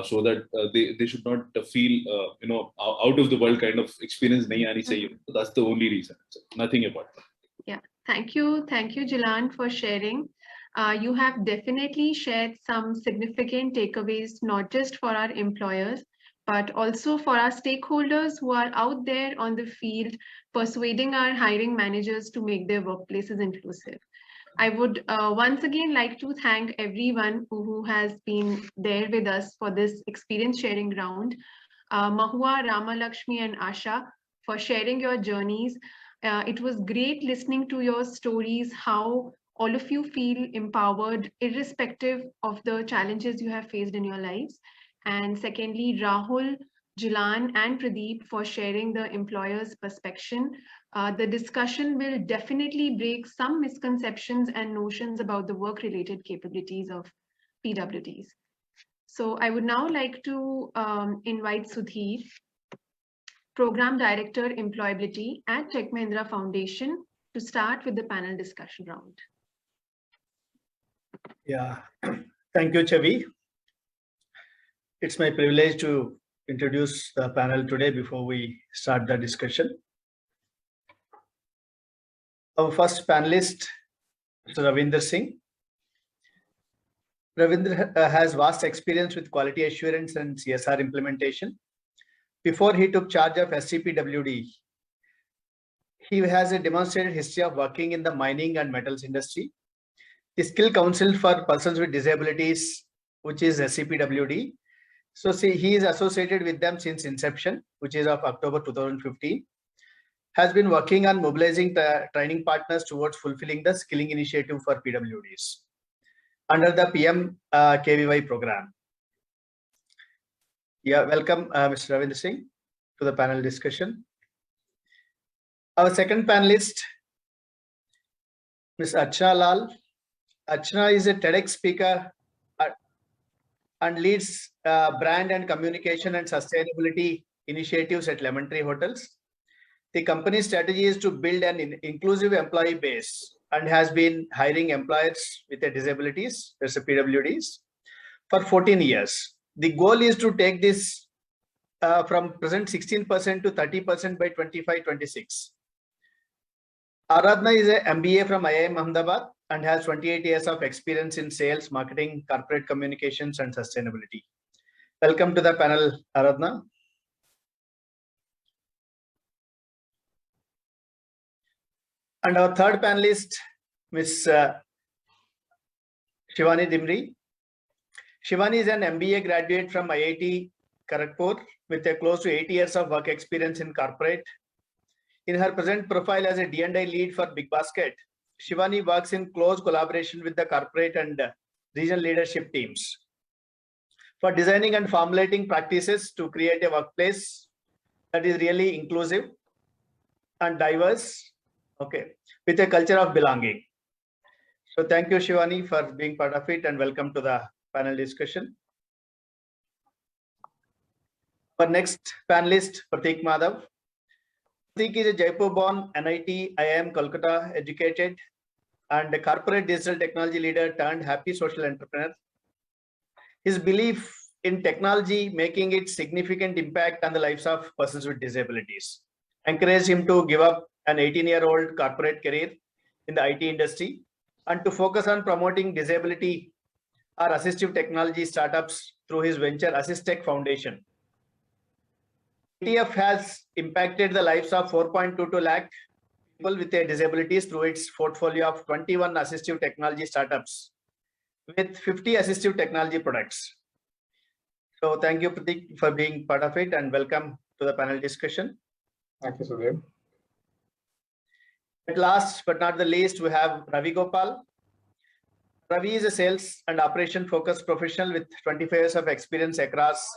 So that they should not feel out of the world kind of experience. So that's the only reason. Nothing about that. Yeah, thank you, Jilan, for sharing. You have definitely shared some significant takeaways, not just for our employers, but also for our stakeholders who are out there on the field persuading our hiring managers to make their workplaces inclusive. I would once again like to thank everyone who has been there with us for this experience sharing round. Mahua, Ramalakshmi, and Asha, for sharing your journeys. It was great listening to your stories, how all of you feel empowered irrespective of the challenges you have faced in your lives. And secondly, Rahul, Jilan, and Pradeep for sharing the employer's perspective. The discussion will definitely break some misconceptions and notions about the work-related capabilities of PWDs. So I would now like to invite Sudhir, Program Director, Employability at Tech Mahindra Foundation, to start with the panel discussion round. Yeah, thank you, Chavi. It's my privilege to introduce the panel today before we start the discussion. Our first panelist, Mr. Ravinder Singh. Ravinder has vast experience with quality assurance and CSR implementation. Before he took charge of SCPWD, he has a demonstrated history of working in the mining and metals industry. The Skill Council for Persons with Disabilities, which is SCPWD. So he is associated with them since inception, which is of October 2015. Has been working on mobilizing the training partners towards fulfilling the skilling initiative for PWDs under the PM KVY program. Yeah, welcome, Mr. Ravinder Singh, to the panel discussion. Our second panelist, Ms. Archana Lal. Archana is a TEDx speaker and leads brand and communication and sustainability initiatives at Lemon Tree Hotels. The company's strategy is to build an inclusive employee base and has been hiring employers with disabilities, that's the PWDs, for 14 years. The goal is to take this from present 16% to 30% by 25-26. Aradhna is an MBA from IIM Ahmedabad and has 28 years of experience in sales, marketing, corporate communications, and sustainability. Welcome to the panel, Aradhna. And our third panelist, Ms. Shivani Dimri. Shivani is an MBA graduate from IIT Kharagpur with a close to 8 years of work experience in corporate. In her present profile as a D&I lead for Big Basket, Shivani works in close collaboration with the corporate and regional leadership teams for designing and formulating practices to create a workplace that is really inclusive and diverse, okay, with a culture of belonging. So thank you, Shivani, for being part of it, and welcome to the panel discussion. Our next panelist, Prateek Madhav. Prateek is a Jaipur-born NIT, IIM, Kolkata educated and a corporate digital technology leader turned happy social entrepreneur. His belief in technology making its significant impact on the lives of persons with disabilities encouraged him to give up an 18-year-old corporate career in the IT industry and to focus on promoting disability or assistive technology startups through his venture Assistech Foundation. ETF has impacted the lives of 4.22 lakh people with their disabilities through its portfolio of 21 assistive technology startups with 50 assistive technology products. So thank you, Prateek, for being part of it, and welcome to the panel discussion. Thank you, Sudhir. At last but not the least, we have Ravi Gopal. Ravi is a sales and operation focused professional with 25 years of experience across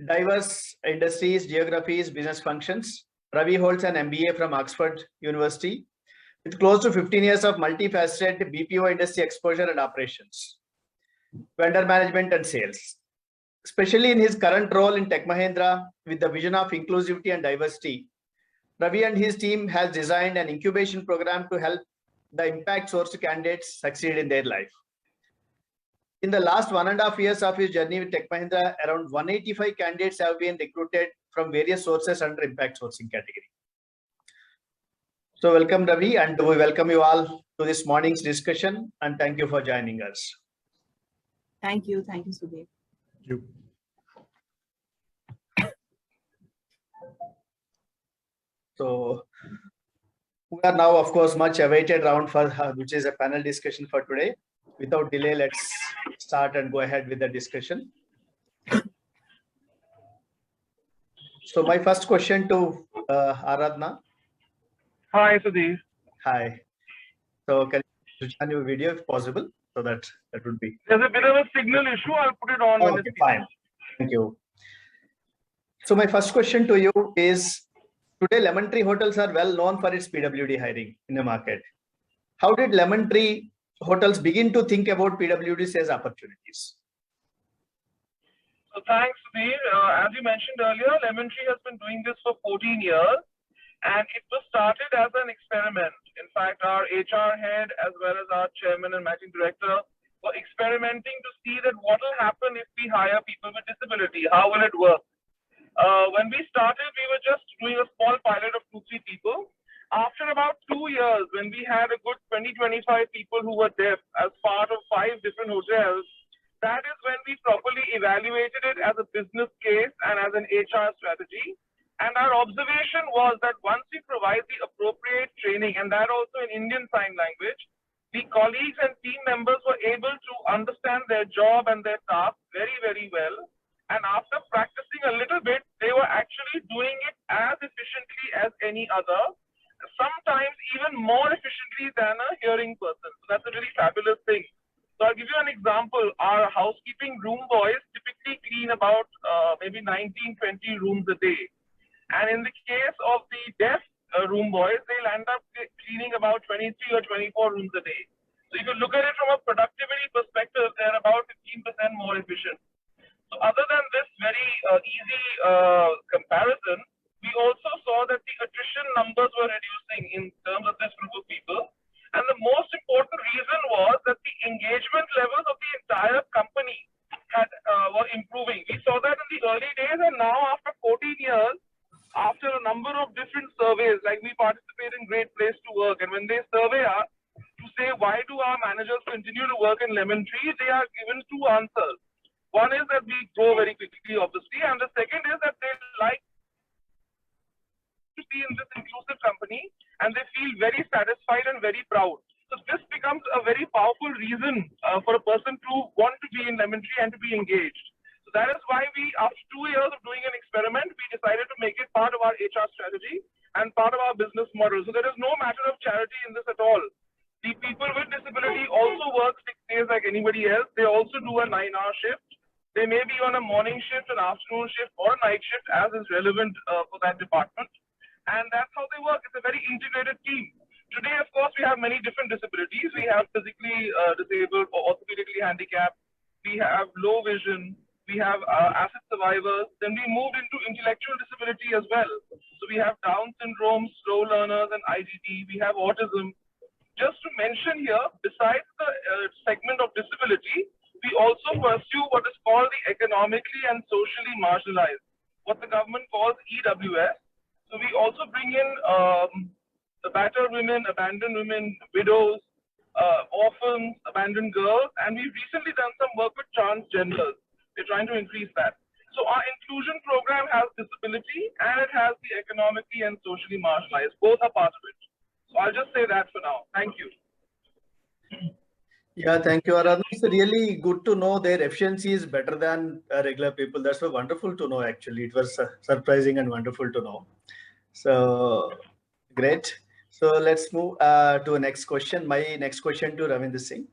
diverse industries, geographies, business functions. Ravi holds an MBA from Oxford University with close to 15 years of multifaceted BPO industry exposure and operations, vendor management and sales. Especially in his current role in Tech Mahindra with the vision of inclusivity and diversity, Ravi and his team has designed an incubation program to help the impact source candidates succeed in their life. In the last 1.5 years of his journey with Tech Mahindra, around 185 candidates have been recruited from various sources under impact sourcing category. So welcome, Ravi, and we welcome you all to this morning's discussion, and thank you for joining us. Thank you, Sudhir. You. So we are now, of course, much awaited round for which is a panel discussion for today. Without delay, let's start and go ahead with the discussion. So my first question to Aradhna. Hi, Sudhir. Hi. So can you switch on your video if possible? So that would be. There's a bit of a signal issue. I'll put it on when Okay, fine. Thank you. So my first question to you is, today Lemon Tree Hotels are well known for its PWD hiring in the market. How did Lemon Tree Hotels begin to think about PWDs as opportunities? So thanks, Sudhir. As you mentioned earlier, Lemon Tree has been doing this for 14 years, and it was started as an experiment. In fact, our HR head, as well as our chairman and managing director, were experimenting to see that what will happen if we hire people with disability. How will it work? When we started, we were just doing a small pilot of 2-3 people. After about 2 years, when we had a good 20-25 people who were deaf as part of 5 different hotels, that is when we properly evaluated it as a business case and as an HR strategy. And our observation was that once we provide the appropriate training, and that also in Indian Sign Language, the colleagues and team members were able to understand their job and their task very, very well. And after practicing a little bit, they were actually doing it as efficiently as any other, sometimes even more efficiently than a hearing person. So that's a really fabulous thing. So I'll give you an example. Our housekeeping room boys typically clean about maybe 19-20 rooms a day. And in the case of the deaf room boys, they'll end up cleaning about 23 or 24 rooms a day. So if you look at it from a productivity perspective, they're about 15% more efficient. So other than this very easy comparison, we also saw that the attrition numbers were reducing in terms of this group of people. And the most important reason was that the engagement levels of the entire company were improving. We saw that in the early days, and now after 14 years, after a number of different surveys, like we participate in Great Place to Work, and when they survey us to say why do our managers continue to work in Lemon Tree, they are given 2 answers. One is that we grow very quickly, obviously, and the second is that they like to be in this inclusive company, and they feel very satisfied and very proud. So this becomes a very powerful reason for a person to want to be in Lemon Tree and to be engaged. So that is why we, after 2 years of doing an experiment, we decided to make it part of our HR strategy and part of our business model. So there is no matter of charity in this at all. The people with disability also work 6 days like anybody else. They also do a 9-hour shift. They may be on a morning shift, an afternoon shift, or a night shift, as is relevant for that department. And that's how they work. It's a very integrated team. Today, of course, we have many different disabilities. We have physically disabled or orthopedically handicapped. We have low vision. We have acid survivors. Then we moved into intellectual disability as well. So we have Down syndrome, slow learners, and IGD. We have autism. Just to mention here, besides the segment of disability, we also pursue what is called the economically and socially marginalized, what the government calls EWS. So we also bring in the battered women, abandoned women, widows, orphans, abandoned girls, and we've recently done some work with transgenders. We're trying to increase that. So our inclusion program has disability and it has the economically and socially marginalized. Both are part of it. So I'll just say that for now. Thank you. Yeah, thank you, Aradhana. It's really good to know their efficiency is better than regular people. That's wonderful to know, actually. It was surprising and wonderful to know. So, great. So let's move to the next question. My next question to Ravinder Singh.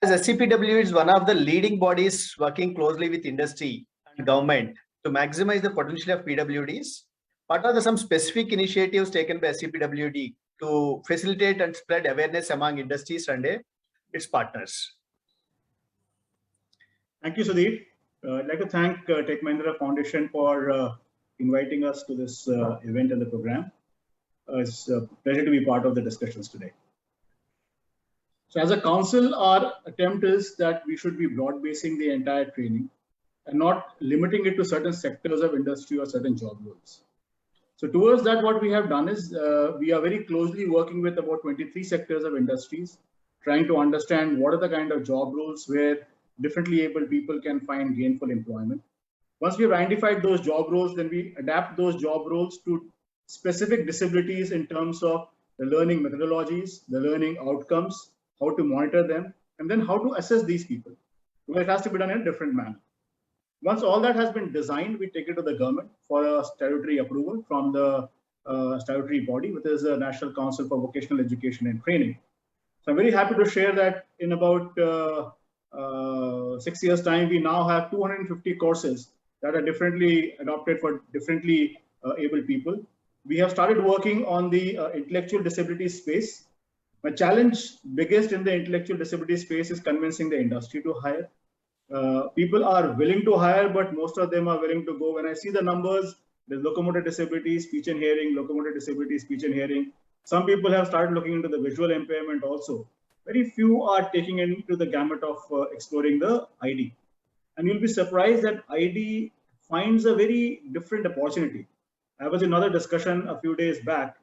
As SCPW is one of the leading bodies working closely with industry and government to maximize the potential of PWDs, what are some specific initiatives taken by SCPWD to facilitate and spread awareness among industries and its partners? Thank you, Sudeep. I'd like to thank Tech Mahindra Foundation for inviting us to this event and the program. It's a pleasure to be part of the discussions today. So as a council, our attempt is that we should be broad-basing the entire training and not limiting it to certain sectors of industry or certain job roles. So towards that, what we have done is we are very closely working with about 23 sectors of industries, trying to understand what are the kind of job roles where differently able people can find gainful employment. Once we've identified those job roles, then we adapt those job roles to specific disabilities in terms of the learning methodologies, the learning outcomes, how to monitor them, and then how to assess these people. Well, it has to be done in a different manner. Once all that has been designed, we take it to the government for a statutory approval from the statutory body, which is the National Council for Vocational Education and Training. So I'm very happy to share that in about 6 years' time, we now have 250 courses that are differently adopted for differently able people. We have started working on the intellectual disability space. My challenge biggest in the intellectual disability space is convincing the industry to hire. People are willing to hire, but most of them are willing to go. When I see the numbers, there's locomotor disability, speech and hearing, locomotor disability, speech and hearing. Some people have started looking into the visual impairment also. Very few are taking into the gamut of exploring the ID. And you'll be surprised that ID finds a very different opportunity. I was in another discussion a few days back,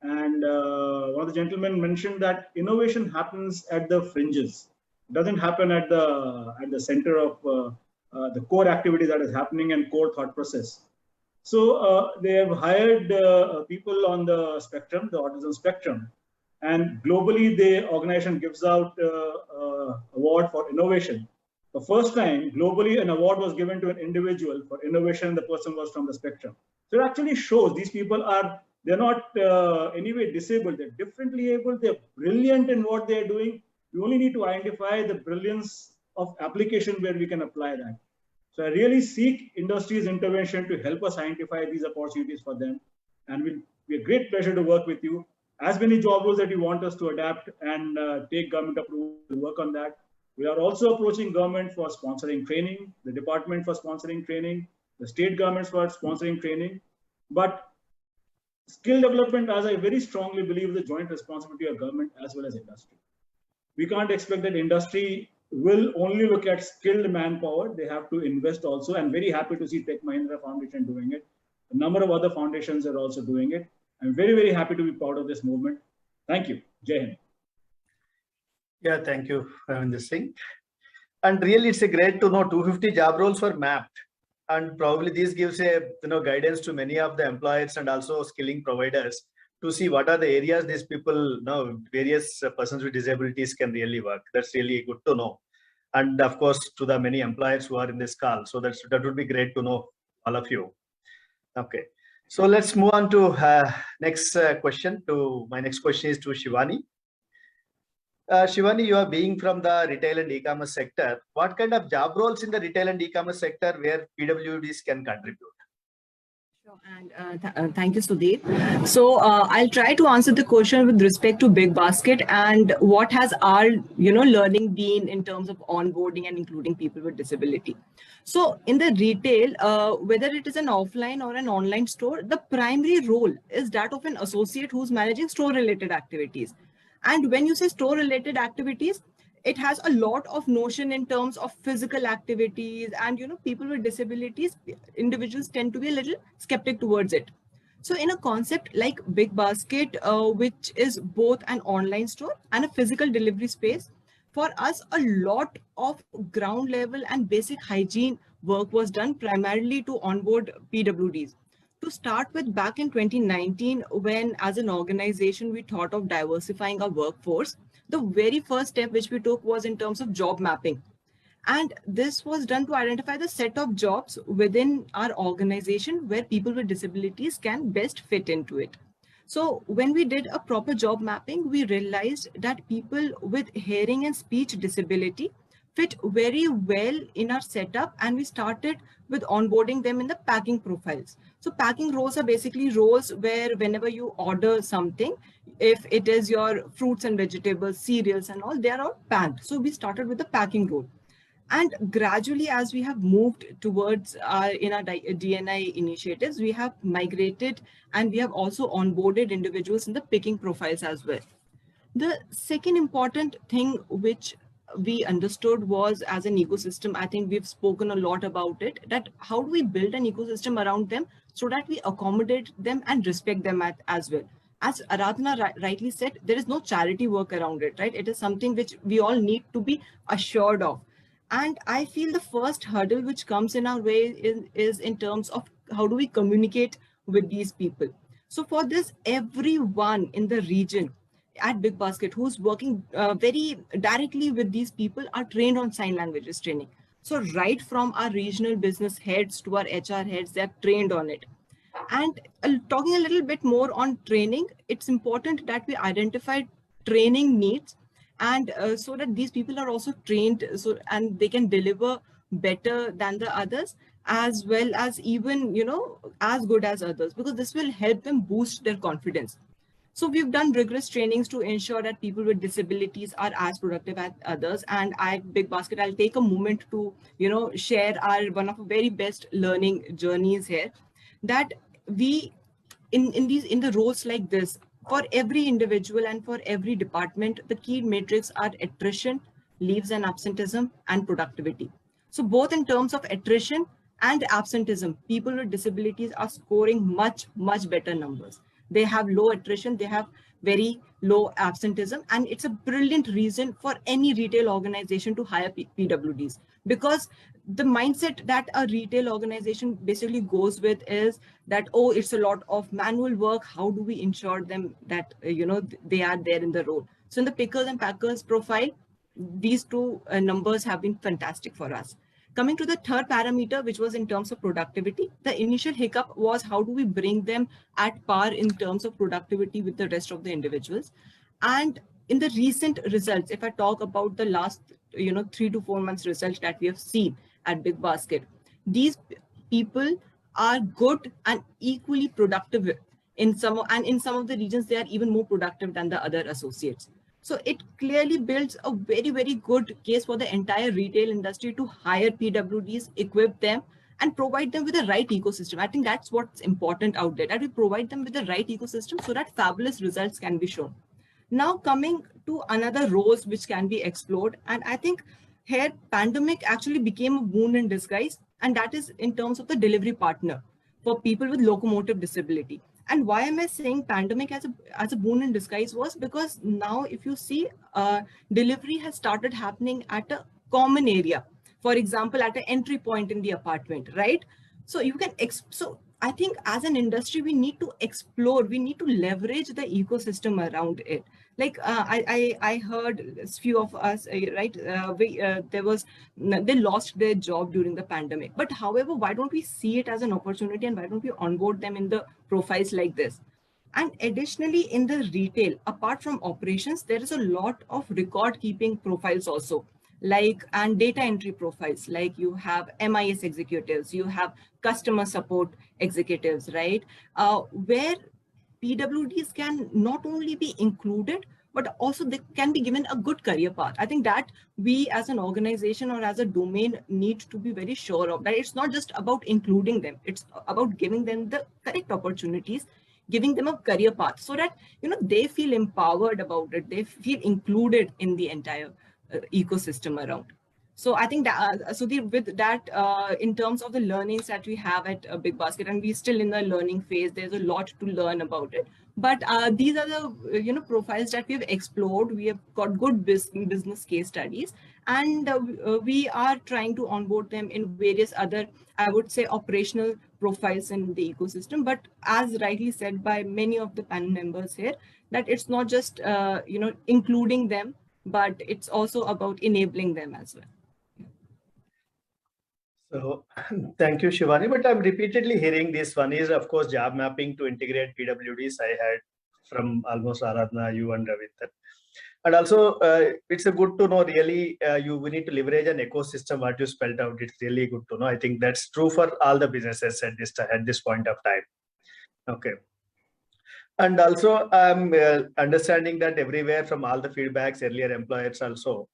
and one of the gentlemen mentioned that innovation happens at the fringes. It doesn't happen at the center of the core activity that is happening and core thought process. So they have hired people on the spectrum, the autism spectrum, and globally the organization gives out award for innovation. The first time globally an award was given to an individual for innovation, the person was from the spectrum. So it actually shows these people they're not anyway disabled, they're differently able, they're brilliant in what they're doing. We only need to identify the brilliance of application where we can apply that. So I really seek industry's intervention to help us identify these opportunities for them. And it will be a great pleasure to work with you. As many job roles that you want us to adapt and take government approval to work on that. We are also approaching government for sponsoring training, the department for sponsoring training, the state governments for sponsoring training. But skill development, as I very strongly believe, is a joint responsibility of government as well as industry. We can't expect that industry will only look at skilled manpower. They have to invest also. I'm very happy to see Tech Mahindra Foundation doing it. A number of other foundations are also doing it. I'm very, very happy to be part of this movement. Thank you. Jai Hind. Yeah, thank you, Ravinder Singh. And really, it's a great to know 250 job roles were mapped. And probably this gives a guidance to many of the employers and also skilling providers to see what are the areas these people, various persons with disabilities can really work. That's really good to know. And of course, to the many employers who are in this call. So that would be great to know, all of you. Okay. So let's move on to next question. My next question is to Shivani. Shivani, you are being from the retail and e-commerce sector. What kind of job roles in the retail and e-commerce sector where PWDs can contribute? And thank you, Sudeep. So I'll try to answer the question with respect to Big Basket and what has our learning been in terms of onboarding and including people with disability. So in the retail, whether it is an offline or an online store, the primary role is that of an associate who's managing store-related activities. And when you say store-related activities, it has a lot of notion in terms of physical activities, and people with disabilities, individuals tend to be a little skeptic towards it. So in a concept like Big Basket, which is both an online store and a physical delivery space, for us a lot of ground level and basic hygiene work was done primarily to onboard PWDs. To start with, back in 2019, when as an organization we thought of diversifying our workforce, the very first step which we took was in terms of job mapping. And this was done to identify the set of jobs within our organization where people with disabilities can best fit into it. So when we did a proper job mapping, we realized that people with hearing and speech disability fit very well in our setup, and we started with onboarding them in the packing profiles. So packing roles are basically roles where whenever you order something, if it is your fruits and vegetables, cereals and all, they are all packed. So we started with the packing role. And gradually, as we have moved towards our DNI initiatives, we have migrated and we have also onboarded individuals in the picking profiles as well. The second important thing which we understood was as an ecosystem, I think we've spoken a lot about it, that how do we build an ecosystem around them so that we accommodate them and respect them as well. As Aradhana rightly said, there is no charity work around it, right? It is something which we all need to be assured of. And I feel the first hurdle which comes in our way is in terms of how do we communicate with these people. So for this, everyone in the region at Big Basket who's working very directly with these people are trained on sign languages training. So right from our regional business heads to our HR heads, they're trained on it. And talking a little bit more on training, it's important that we identify training needs, and so that these people are also trained and they can deliver better than the others, as well as even as good as others, because this will help them boost their confidence. So we've done rigorous trainings to ensure that people with disabilities are as productive as others. And at Big Basket, I'll take a moment to share one of our very best learning journeys here, that we in the roles like this, for every individual and for every department, the key metrics are attrition, leaves and absenteeism, and productivity. So both in terms of attrition and absenteeism, people with disabilities are scoring much better numbers. They have low attrition, they have very low absenteeism, and it's a brilliant reason for any retail organization to hire PWDs, because the mindset that a retail organization basically goes with is that, oh, it's a lot of manual work. How do we ensure them that, they are there in the role? So in the pickers and packers profile, these two numbers have been fantastic for us. Coming to the third parameter, which was in terms of productivity, the initial hiccup was how do we bring them at par in terms of productivity with the rest of the individuals. And in the recent results, if I talk about the last 3 to 4 months results that we have seen at Big Basket, these people are good and equally productive in some of the regions. They are even more productive than the other associates. So it clearly builds a very good case for the entire retail industry to hire PWDs, equip them, and provide them with the right ecosystem. I think that's what's important out there, that we provide them with the right ecosystem so that fabulous results can be shown. Now coming to another roles which can be explored, and I think here pandemic actually became a boon in disguise, and that is in terms of the delivery partner for people with locomotive disability. And why am I saying pandemic as a boon in disguise was because now if you see, delivery has started happening at a common area, for example, at an entry point in the apartment, right? So you can, so I think as an industry, we need to explore, we need to leverage the ecosystem around it. Like I heard a few of us, right? They lost their job during the pandemic. But however, why don't we see it as an opportunity, and why don't we onboard them in the profiles like this? And additionally, in the retail, apart from operations, there is a lot of record keeping profiles also. and data entry profiles, like you have MIS executives, you have customer support executives, right? Where PWDs can not only be included, but also they can be given a good career path. I think that we as an organization or as a domain need to be very sure of that. It's not just about including them, it's about giving them the correct opportunities, giving them a career path so that, they feel empowered about it, they feel included in the entire ecosystem around. So I think that, Sudhir, with that, in terms of the learnings that we have at Big Basket, and we're still in the learning phase, there's a lot to learn about it. But these are the profiles that we've explored. We have got good business case studies, and we are trying to onboard them in various other, I would say, operational profiles in the ecosystem. But as rightly said by many of the panel members here, that it's not just including them, but it's also about enabling them as well. So thank you, Shivani. But I'm repeatedly hearing this. One is, of course, job mapping to integrate PWDs. I heard from almost Aradhana, you and Ravindra. And also, it's a good to know, really, we need to leverage an ecosystem, what you spelled out. It's really good to know. I think that's true for all the businesses at this point of time. Okay. And also, I'm understanding that everywhere from all the feedbacks, earlier employers also,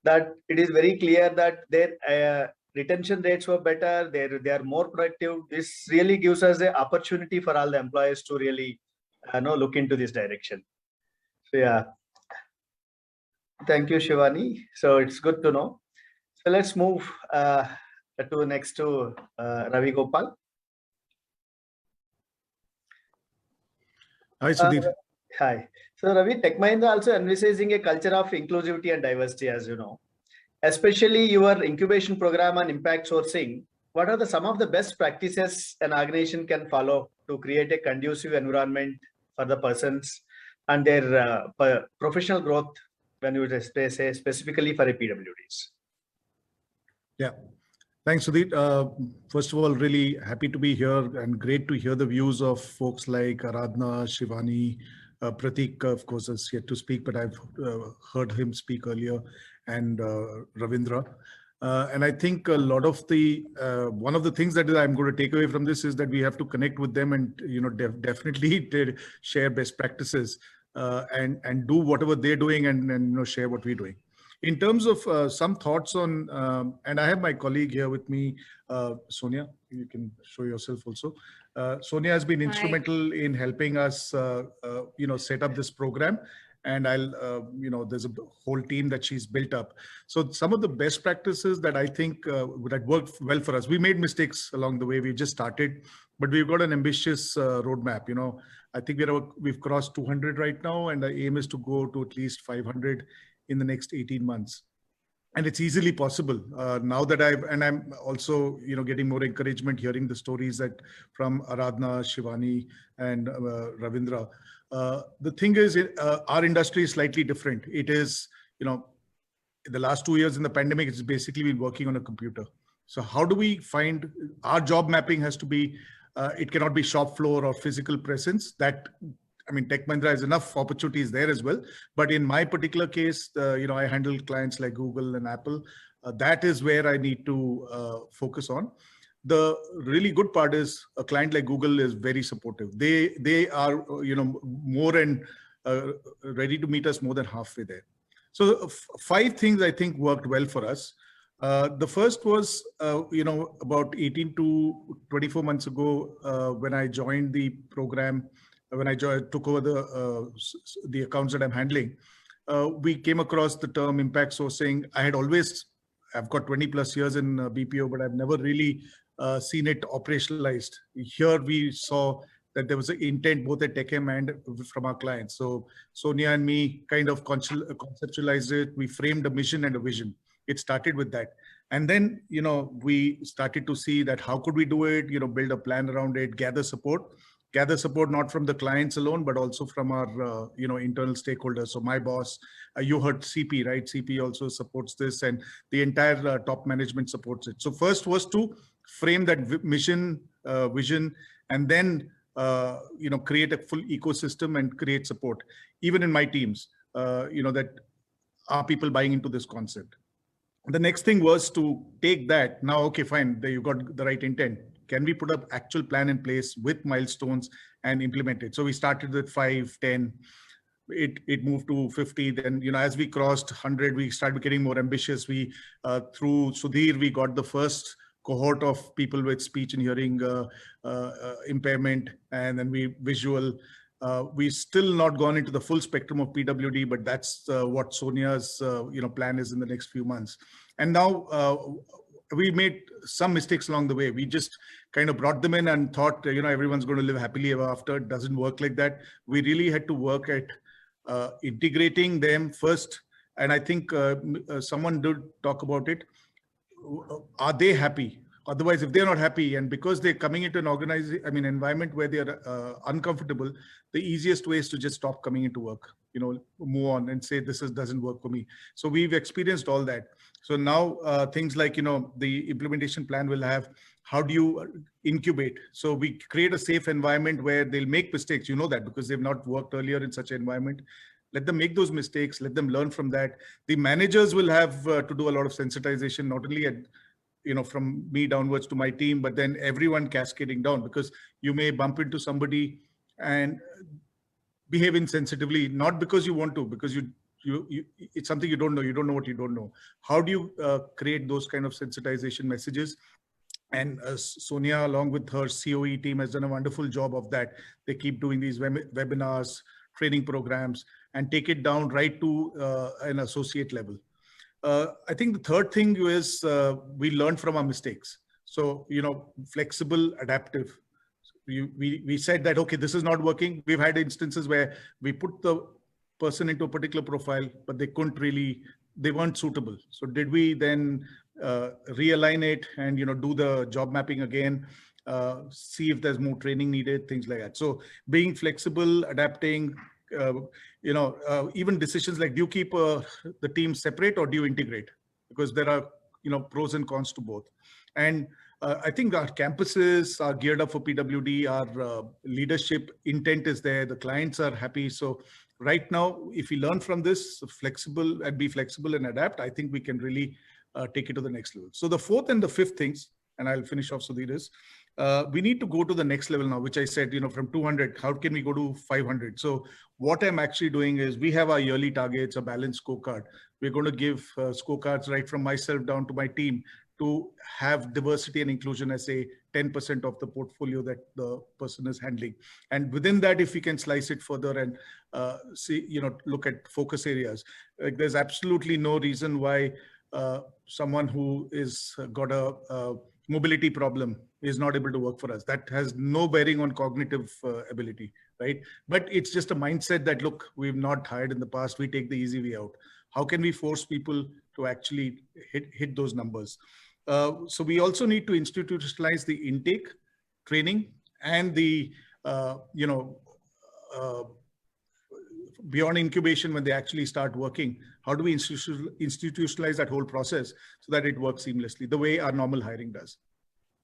that it is very clear that their retention rates were better, they are more productive. This really gives us the opportunity for all the employers to really look into this direction. So yeah, thank you, Shivani. So it's good to know. So let's move next to Ravi Gopal. Hi, Sudhir. Hi. So Ravi, Tech Mahindra also envisaging a culture of inclusivity and diversity, as you know. Especially your incubation program on impact sourcing, what are some of the best practices an organization can follow to create a conducive environment for the persons and their professional growth, when you say specifically for a PWDs? Yeah, thanks, Sudhir. First of all, really happy to be here and great to hear the views of folks like Aradhana, Shivani, Pratik, of course, is yet to speak, but I've heard him speak earlier, and Ravindra. And I think a lot of one of the things that I'm going to take away from this is that we have to connect with them and, definitely share best practices and do whatever they're doing and share what we're doing. In terms of some thoughts on, and I have my colleague here with me, Sonia, you can show yourself also. Sonia has been instrumental in helping us, set up this program. And there's a whole team that she's built up. So some of the best practices that I think that worked well for us. We made mistakes along the way. We just started, but we've got an ambitious roadmap. I think we've crossed 200 right now, and the aim is to go to at least 500 in the next 18 months. And it's easily possible now that I'm also, getting more encouragement hearing the stories from Aradhana, Shivani, and Ravindra. The thing is, our industry is slightly different. It is, in the last 2 years in the pandemic, it's basically been working on a computer. So how do we find our job mapping has to be, it cannot be shop floor or physical presence. Tech Mahindra has enough opportunities there as well. But in my particular case, I handle clients like Google and Apple. That is where I need to focus on. The really good part is a client like Google is very supportive. They are, more and ready to meet us more than halfway there. So 5 things I think worked well for us. The first was, about 18 to 24 months ago, when I joined the program, when I took over the accounts that I'm handling, we came across the term impact sourcing. I've got 20 plus years in BPO, but I've never really seen it operationalized. Here we saw that there was an intent both at TechM and from our clients. So Sonia and me kind of conceptualized it. We framed a mission and a vision. It started with that. And then, we started to see that how could we do it, build a plan around it, gather support not from the clients alone, but also from our, internal stakeholders. So my boss, you heard CP, right? CP also supports this, and the entire top management supports it. So first was to frame that mission, vision, and then, create a full ecosystem and create support. Even in my teams, that are people buying into this concept. The next thing was to take that. Now, okay, fine, there you got the right intent. Can we put an actual plan in place with milestones and implement it? So we started with 5, 10. It moved to 50. Then, as we crossed 100, we started getting more ambitious. We, through Sudhir, we got the first cohort of people with speech and hearing impairment, and then we visual. We still not gone into the full spectrum of PWD, but that's what Sonia's plan is in the next few months. And now we made some mistakes along the way. We just kind of brought them in and thought everyone's going to live happily ever after. It doesn't work like that. We really had to work at integrating them first. And I think someone did talk about it. Are they happy? Otherwise, if they're not happy, and because they're coming into an environment where they're uncomfortable, the easiest way is to just stop coming into work, move on and say, this doesn't work for me. So we've experienced all that. So now things like, the implementation plan will have, how do you incubate? So we create a safe environment where they'll make mistakes, that because they've not worked earlier in such an environment. Let them make those mistakes, let them learn from that. The managers will have to do a lot of sensitization, not only at from me downwards to my team, but then everyone cascading down, because you may bump into somebody and behave insensitively, not because you want to, because you it's something you don't know. You don't know what you don't know. How do you create those kind of sensitization messages? And Sonia, along with her COE team, has done a wonderful job of that. They keep doing these webinars, training programs, and take it down right to an associate level. I think the third thing is we learn from our mistakes. So, flexible, adaptive. We said that, okay, this is not working. We've had instances where we put the person into a particular profile, but they weren't suitable. So did we then realign it and, do the job mapping again, see if there's more training needed, things like that. So being flexible, adapting, even decisions like, do you keep the team separate or do you integrate? Because there are, pros and cons to both. And I think our campuses are geared up for PWD. Our leadership intent is there. The clients are happy. So right now, if we learn from this, be flexible and adapt, I think we can really take it to the next level. So the fourth and the fifth things, and I'll finish off, Sudhir, is we need to go to the next level now, which I said, from 200, how can we go to 500? So what I'm actually doing is we have our yearly targets, a balanced scorecard. We're going to give scorecards right from myself down to my team to have diversity and inclusion as a 10% of the portfolio that the person is handling. And within that, if we can slice it further and look at focus areas, like there's absolutely no reason why someone who is got a mobility problem is not able to work for us. That has no bearing on cognitive ability, right? But it's just a mindset that, look, we've not hired in the past, we take the easy way out. How can we force people to actually hit those numbers? So we also need to institutionalize the intake, training, and the, beyond incubation, when they actually start working, how do we institutionalize that whole process so that it works seamlessly, the way our normal hiring does?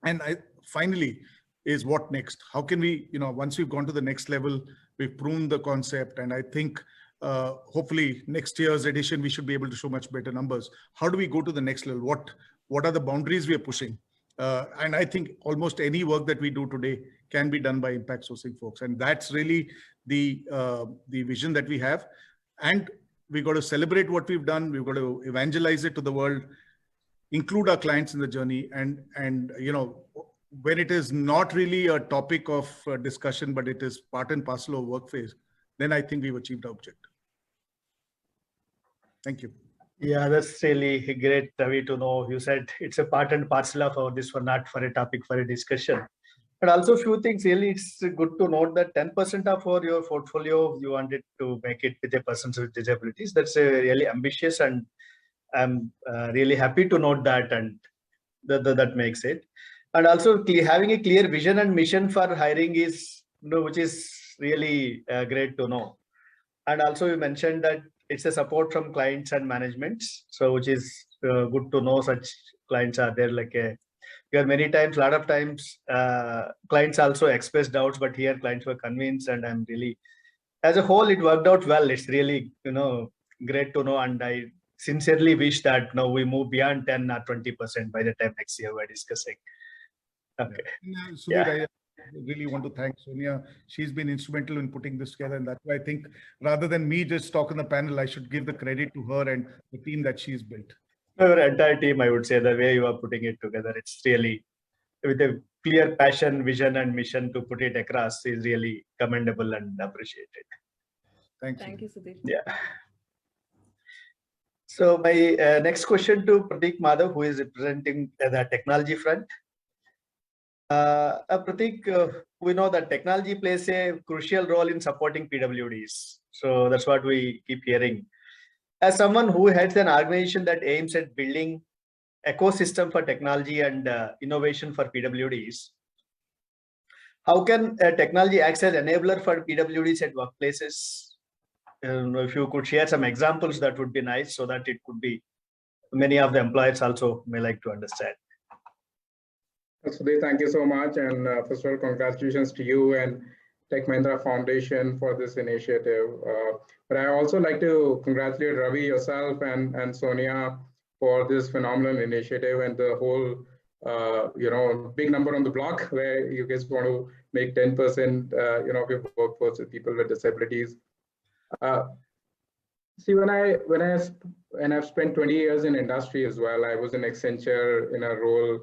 And finally, is what next? How can we, once we've gone to the next level, we've pruned the concept, and I think hopefully next year's edition, we should be able to show much better numbers. How do we go to the next level? What are the boundaries we are pushing? And I think almost any work that we do today can be done by impact sourcing folks. And that's really the vision that we have. And we've got to celebrate what we've done. We've got to evangelize it to the world, include our clients in the journey. And when it is not really a topic of discussion, but it is part and parcel of work phase, then I think we've achieved our objective. Thank you. Yeah, that's really great, Ravi, to know. You said it's a part and parcel of this one, not for a topic for a discussion. But also a few things, really, it's good to note that 10% of your portfolio, you wanted to make it with a person with disabilities. That's really ambitious, and I'm really happy to note that, and that makes it. And also having a clear vision and mission for hiring is, which is really great to know. And also you mentioned that it's a support from clients and managements, so which is good to know such clients are there. Like many times, a lot of times, clients also express doubts, but here clients were convinced, and I'm really, as a whole, it worked out well. It's really, great to know, and I sincerely wish that now we move beyond 10 or 20% by the time next year we're discussing. Okay. Sudhir, I really want to thank Sonia. She's been instrumental in putting this together, and that's why I think rather than me just talk on the panel, I should give the credit to her and the team that she's built. Our entire team, I would say, the way you are putting it together, it's really with a clear passion, vision, and mission to put it across is really commendable and appreciated. Thank you, Sudhir. Yeah. So my next question to Prateek Madhav, who is representing the technology front. Prateek, we know that technology plays a crucial role in supporting PWDs. So that's what we keep hearing. As someone who heads an organization that aims at building ecosystem for technology and innovation for PWDs, how can technology act as enabler for PWDs at workplaces? If you could share some examples, that would be nice, so that it could be many of the employees also may like to understand. Sudhir, thank you so much. And first of all, congratulations to you and Tech Mahindra Foundation for this initiative. But I also like to congratulate Ravi, yourself, and Sonia for this phenomenal initiative and the whole, big number on the block where you guys want to make 10%, of your workforce with people with disabilities. See, when I've spent 20 years in industry as well, I was in Accenture in a role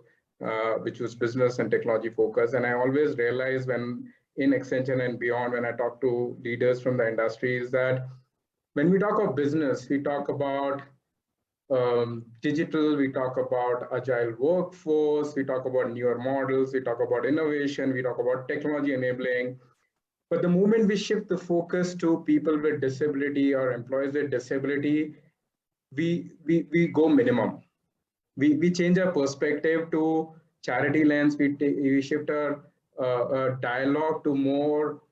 which was business and technology focused. And I always realized when in Accenture and beyond, when I talk to leaders from the industry, is that when we talk of business, we talk about digital, we talk about agile workforce, we talk about newer models, we talk about innovation, we talk about technology enabling. But the moment we shift the focus to people with disability or employees with disability, we go minimum. We change our perspective to charity lens. We shift our dialogue to more,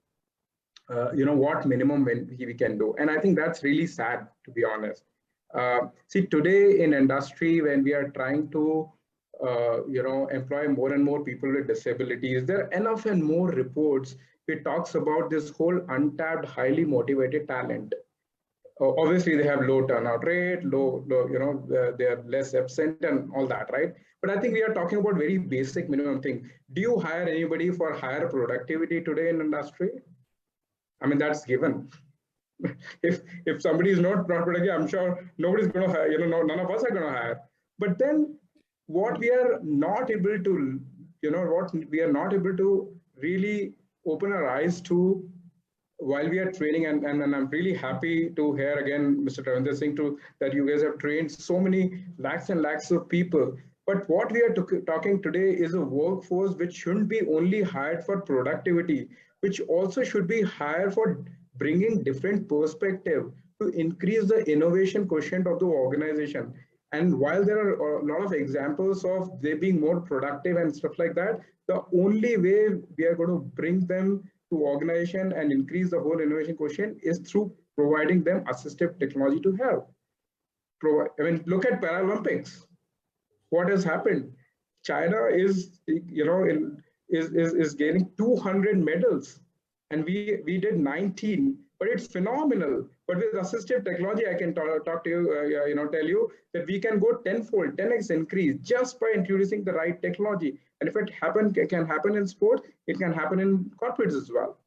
what minimum we can do. And I think that's really sad, to be honest. See, today in industry, when we are trying to, employ more and more people with disabilities, there are enough and more reports which talks about this whole untapped, highly motivated talent. Obviously, they have low turnout rate, they are less absent and all that, right? But I think we are talking about very basic minimum thing. Do you hire anybody for higher productivity today in industry? I mean, that's given. If somebody is not productive, I'm sure nobody's going to hire, none of us are going to hire. But then what we are not able to, really open our eyes to while we are training, and I'm really happy to hear again, Mr. Ravinder Singh, that you guys have trained so many lakhs and lakhs of people. But what we are talking today is a workforce which shouldn't be only hired for productivity, which also should be hired for bringing different perspective to increase the innovation quotient of the organization. And while there are a lot of examples of they being more productive and stuff like that, the only way we are going to bring them to organization and increase the whole innovation quotient is through providing them assistive technology to help. Look at Paralympics. What has happened? China is, is gaining 200 medals, and we did 19. But it's phenomenal. But with assistive technology, I can talk to you, tell you that we can go tenfold, 10x increase just by introducing the right technology. And if it can happen in sport, it can happen in corporates as well.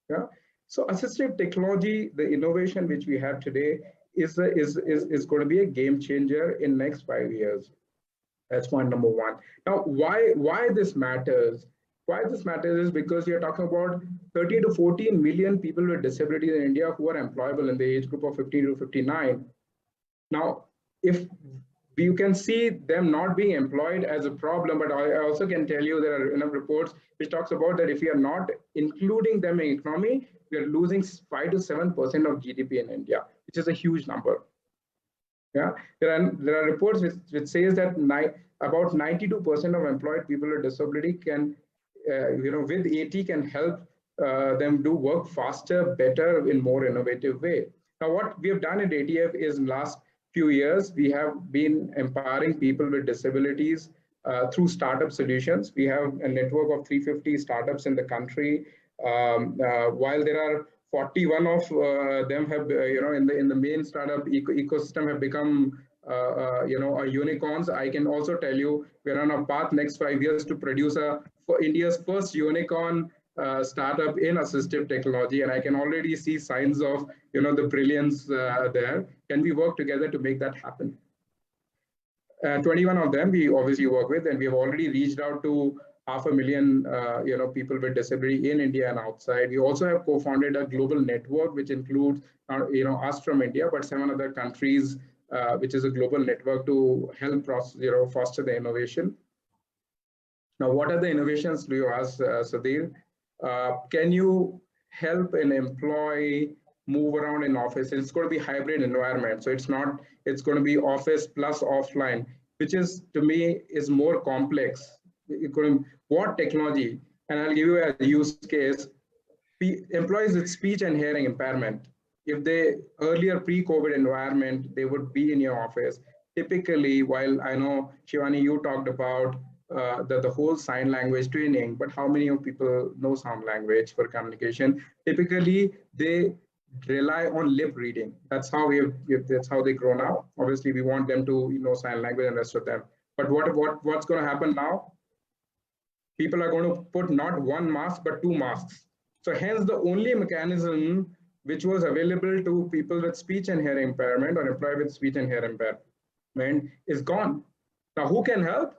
Yeah. So assistive technology, the innovation which we have today is going to be a game changer in next 5 years. That's point number one. Now, why this matters? Why this matters is because you're talking about 30 to 14 million people with disabilities in India who are employable in the age group of 50 to 59. Now, if you can see them not being employed as a problem, but I also can tell you there are enough reports which talks about that if we are not including them in economy, we are losing 5 to 7% of GDP in India, which is a huge number. Yeah, there are reports which says that about 92% of employed people with disability can, with AT can help them do work faster, better, in more innovative way. Now, what we have done at ATF is in last few years, we have been empowering people with disabilities through startup solutions. We have a network of 350 startups in the country. While there are 41 of them have, in the main startup ecosystem have become, unicorns. I can also tell you we're on a path next 5 years to produce for India's first unicorn startup in assistive technology, and I can already see signs of the brilliance there. Can we work together to make that happen? 21 of them we obviously work with, and we have already reached out to 500,000 people with disability in India and outside. We also have co-founded a global network which includes us from India, but 7 other countries, which is a global network to help foster the innovation. Now, what are the innovations, do you ask, Sudhir? Can you help an employee move around in office? It's going to be hybrid environment, so it's going to be office plus offline, which is, to me, is more complex. What technology? And I'll give you a use case. Employees with speech and hearing impairment, if they earlier pre-COVID environment, they would be in your office. Typically, while I know, Shivani, you talked about the whole sign language training, but how many of people know sign language for communication? Typically, they rely on lip reading. That's how that's how they grow up. Obviously, we want them to know sign language and rest of them. But what's going to happen now? People are going to put not 1 mask, but 2 masks. So hence the only mechanism which was available to people with speech and hearing impairment or employee with speech and hearing impairment is gone. Now, who can help?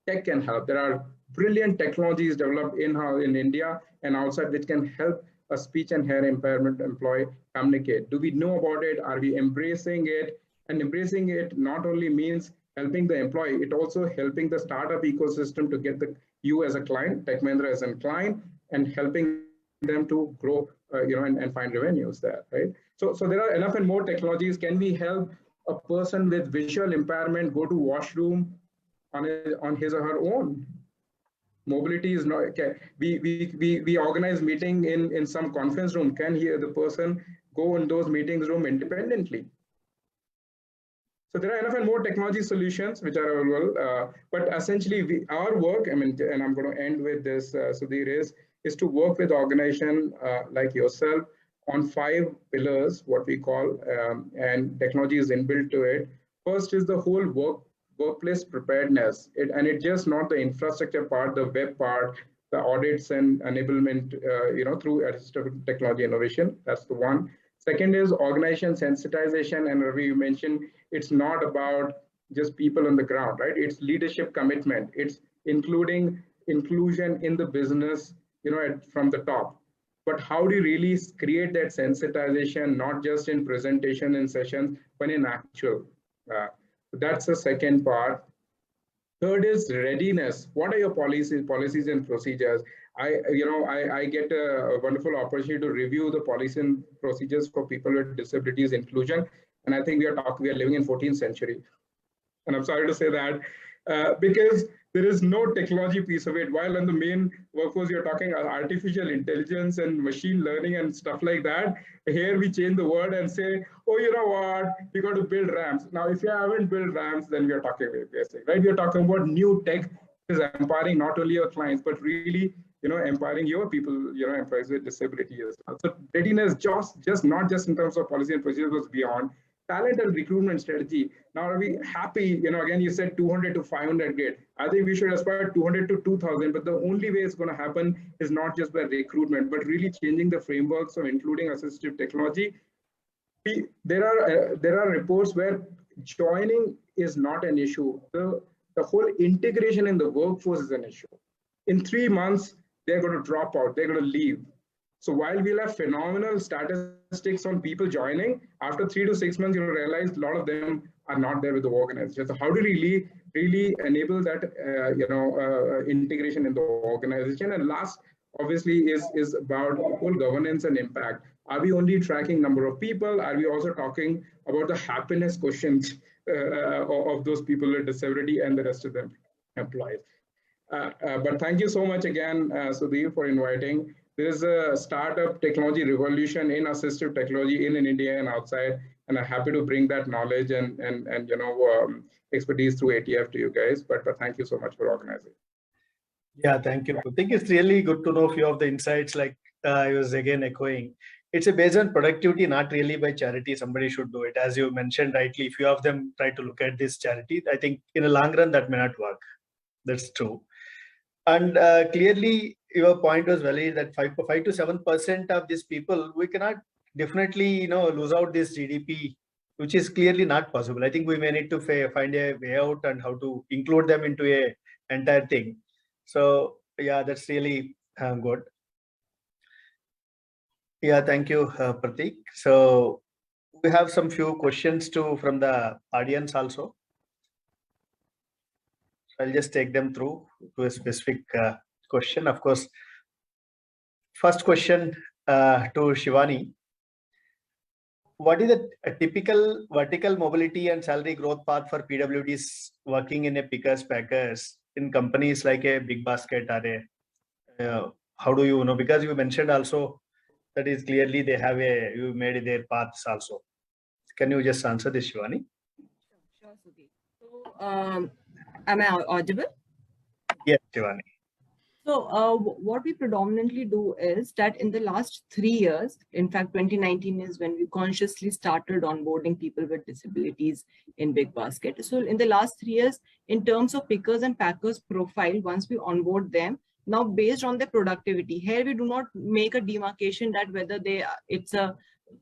Tech can help. There are brilliant technologies developed in India and outside which can help a speech and hearing impairment employee communicate. Do we know about it? Are we embracing it? And embracing it not only means helping the employee, it also helping the startup ecosystem to get you as a client, Tech Mahindra as a client, and helping them to grow, and find revenues there, right? So there are enough and more technologies. Can we help a person with visual impairment go to washroom on his or her own? Mobility is not. Okay. We organize meeting in some conference room. Can the person go in those meetings room independently? So there are enough and more technology solutions which are available, but essentially our work, and I'm going to end with this, Sudhir, is to work with organizations like yourself on 5 pillars, what we call, and technology is inbuilt to it. First is the whole workplace preparedness, and it's just not the infrastructure part, the web part, the audits and enablement, through assistive technology innovation. That's the one. Second is organization sensitization, and Ravi, you mentioned it's not about just people on the ground, right? It's leadership commitment. It's including inclusion in the business, from the top. But how do you really create that sensitization, not just in presentation and sessions, but in actual? That's the second part. Third is readiness. What are your policies and procedures? I get a wonderful opportunity to review the policies and procedures for people with disabilities inclusion. And I think we are living in 14th century. And I'm sorry to say that because there is no technology piece of it. While in the main workforce, you're talking artificial intelligence and machine learning and stuff like that. Here we change the word and say, oh, you know what, we got to build ramps. Now, if you haven't built ramps, then we are talking very basic, right? We are talking about new tech is empowering not only your clients, but really, empowering your people, employees with disability as well. So readiness, just not just in terms of policy and procedures, was beyond. Talent and recruitment strategy. Now, are we happy? Again, you said 200 to 500 grade. I think we should aspire 200 to 2000, but the only way it's going to happen is not just by recruitment, but really changing the frameworks of including assistive technology. There are reports where joining is not an issue. The whole integration in the workforce is an issue. In 3 months, they're going to drop out, they're going to leave. So while we'll have phenomenal statistics on people joining, after 3 to 6 months, you'll realize a lot of them are not there with the organization. So how do we really enable that, integration in the organization? And last, obviously, is about whole governance and impact. Are we only tracking number of people? Are we also talking about the happiness quotient of those people with disability and the rest of them employees? But thank you so much again, Sudhir, for inviting. There is a startup technology revolution in assistive technology in India and outside, and I'm happy to bring that knowledge and expertise through ATF to you guys. But thank you so much for organizing. Yeah, thank you. I think it's really good to know a few of the insights, like I was again echoing. it's a based on productivity, not really by charity. Somebody should do it. As you mentioned rightly, if few of them try to look at this charity, I think in the long run that may not work. That's true. And clearly, your point was valid that 5 to 7% of these people, we cannot definitely lose out this GDP, which is clearly not possible. I think we may need to find a way out and how to include them into a entire thing. So yeah, that's really good. Yeah, thank you, Pratik. So we have some few questions from the audience also. I'll just take them through to a specific question. Of course, first question to Shivani. What is a typical vertical mobility and salary growth path for PWDs working in a pickers packers in companies like a Big Basket or a, how do you know? Because you mentioned also that is clearly they have you made their paths also. Can you just answer this, Shivani? Sure, Sudhir. So, am I audible? Yes, Shivani. So what we predominantly do is that in the last 3 years, in fact, 2019 is when we consciously started onboarding people with disabilities in Big Basket. So in the last 3 years, in terms of pickers and packers profile, once we onboard them, now based on their productivity, here we do not make a demarcation that whether it's a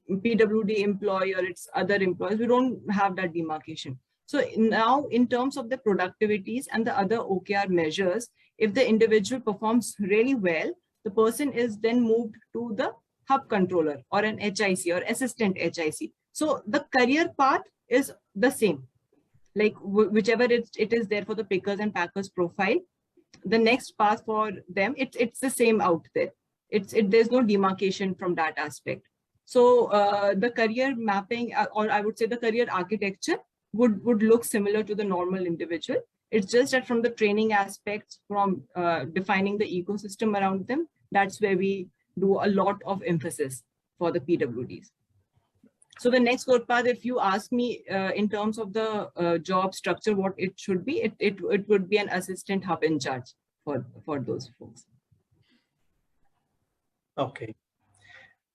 PWD employee or it's other employees. We don't have that demarcation. So now in terms of the productivities and the other OKR measures, if the individual performs really well, the person is then moved to the hub controller or an HIC or assistant HIC. So the career path is the same, like whichever it is there for the pickers and packers profile, the next path for them, it's the same out there. There's no demarcation from that aspect. So the career mapping, or I would say the career architecture would look similar to the normal individual. It's just that from the training aspects, from defining the ecosystem around them, that's where we do a lot of emphasis for the PWDs. So the next growth path, if you ask me in terms of the job structure, what it should be, it would be an assistant hub in charge for those folks. Okay.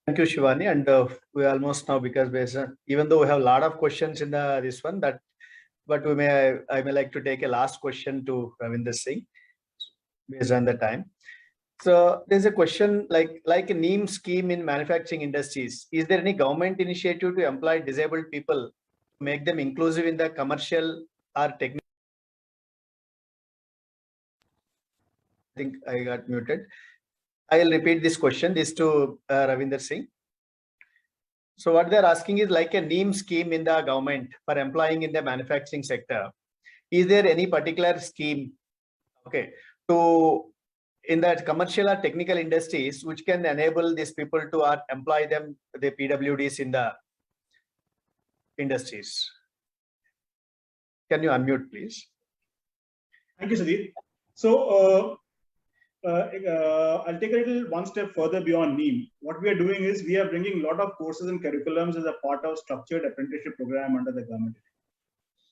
Thank you, Shivani. And we almost now, because even though we have a lot of questions in this one, but I may like to take a last question to Ravinder Singh based on the time. So there's a question like a NEEM scheme in manufacturing industries. Is there any government initiative to employ disabled people to make them inclusive in the commercial or technical? I think I got muted. I'll repeat this question, this to Ravinder Singh. So what they're asking is like a NEEM scheme in the government for employing in the manufacturing sector. Is there any particular scheme, okay, in the commercial or technical industries which can enable these people to employ them, the PWDs in the industries? Can you unmute, please? Thank you, Sudhir. So I'll take a little one step further beyond NEEM. What we are doing is we are bringing a lot of courses and curriculums as a part of structured apprenticeship program under the government.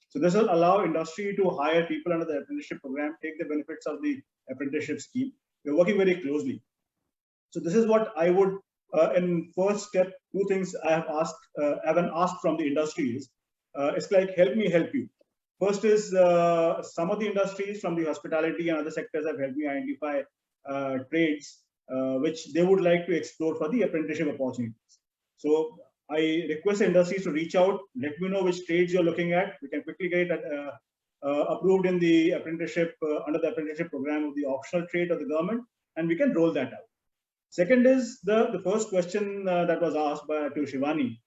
So this will allow industry to hire people under the apprenticeship program, take the benefits of the apprenticeship scheme. We're working very closely. So this is what I would, in first step, 2 things I haven't asked from the industry is, it's like, help me help you. First is some of the industries from the hospitality and other sectors have helped me identify trades which they would like to explore for the apprenticeship opportunities. So I request the industries to reach out, let me know which trades you're looking at. We can quickly get approved in the apprenticeship, under the apprenticeship program of the optional trade of the government, and we can roll that out. Second is the first question that was asked to Shivani.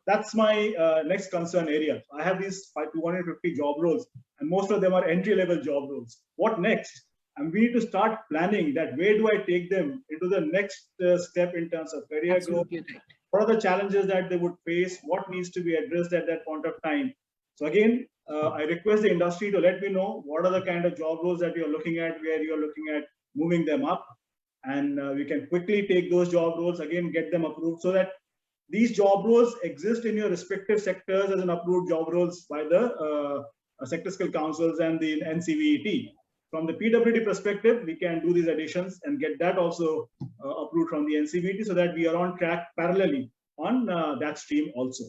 That's my next concern area. I have these 250 job roles, and most of them are entry-level job roles. What next? And we need to start planning that where do I take them into the next step in terms of career growth? What are the challenges that they would face? What needs to be addressed at that point of time? So again, I request the industry to let me know what are the kind of job roles that you're looking at, where you're looking at moving them up. And we can quickly take those job roles, again, get them approved so that these job roles exist in your respective sectors as an approved job roles by the sector skill councils and the NCVET. from the PWD perspective, we can do these additions and get that also approved from the NCVT so that we are on track parallelly on that stream also.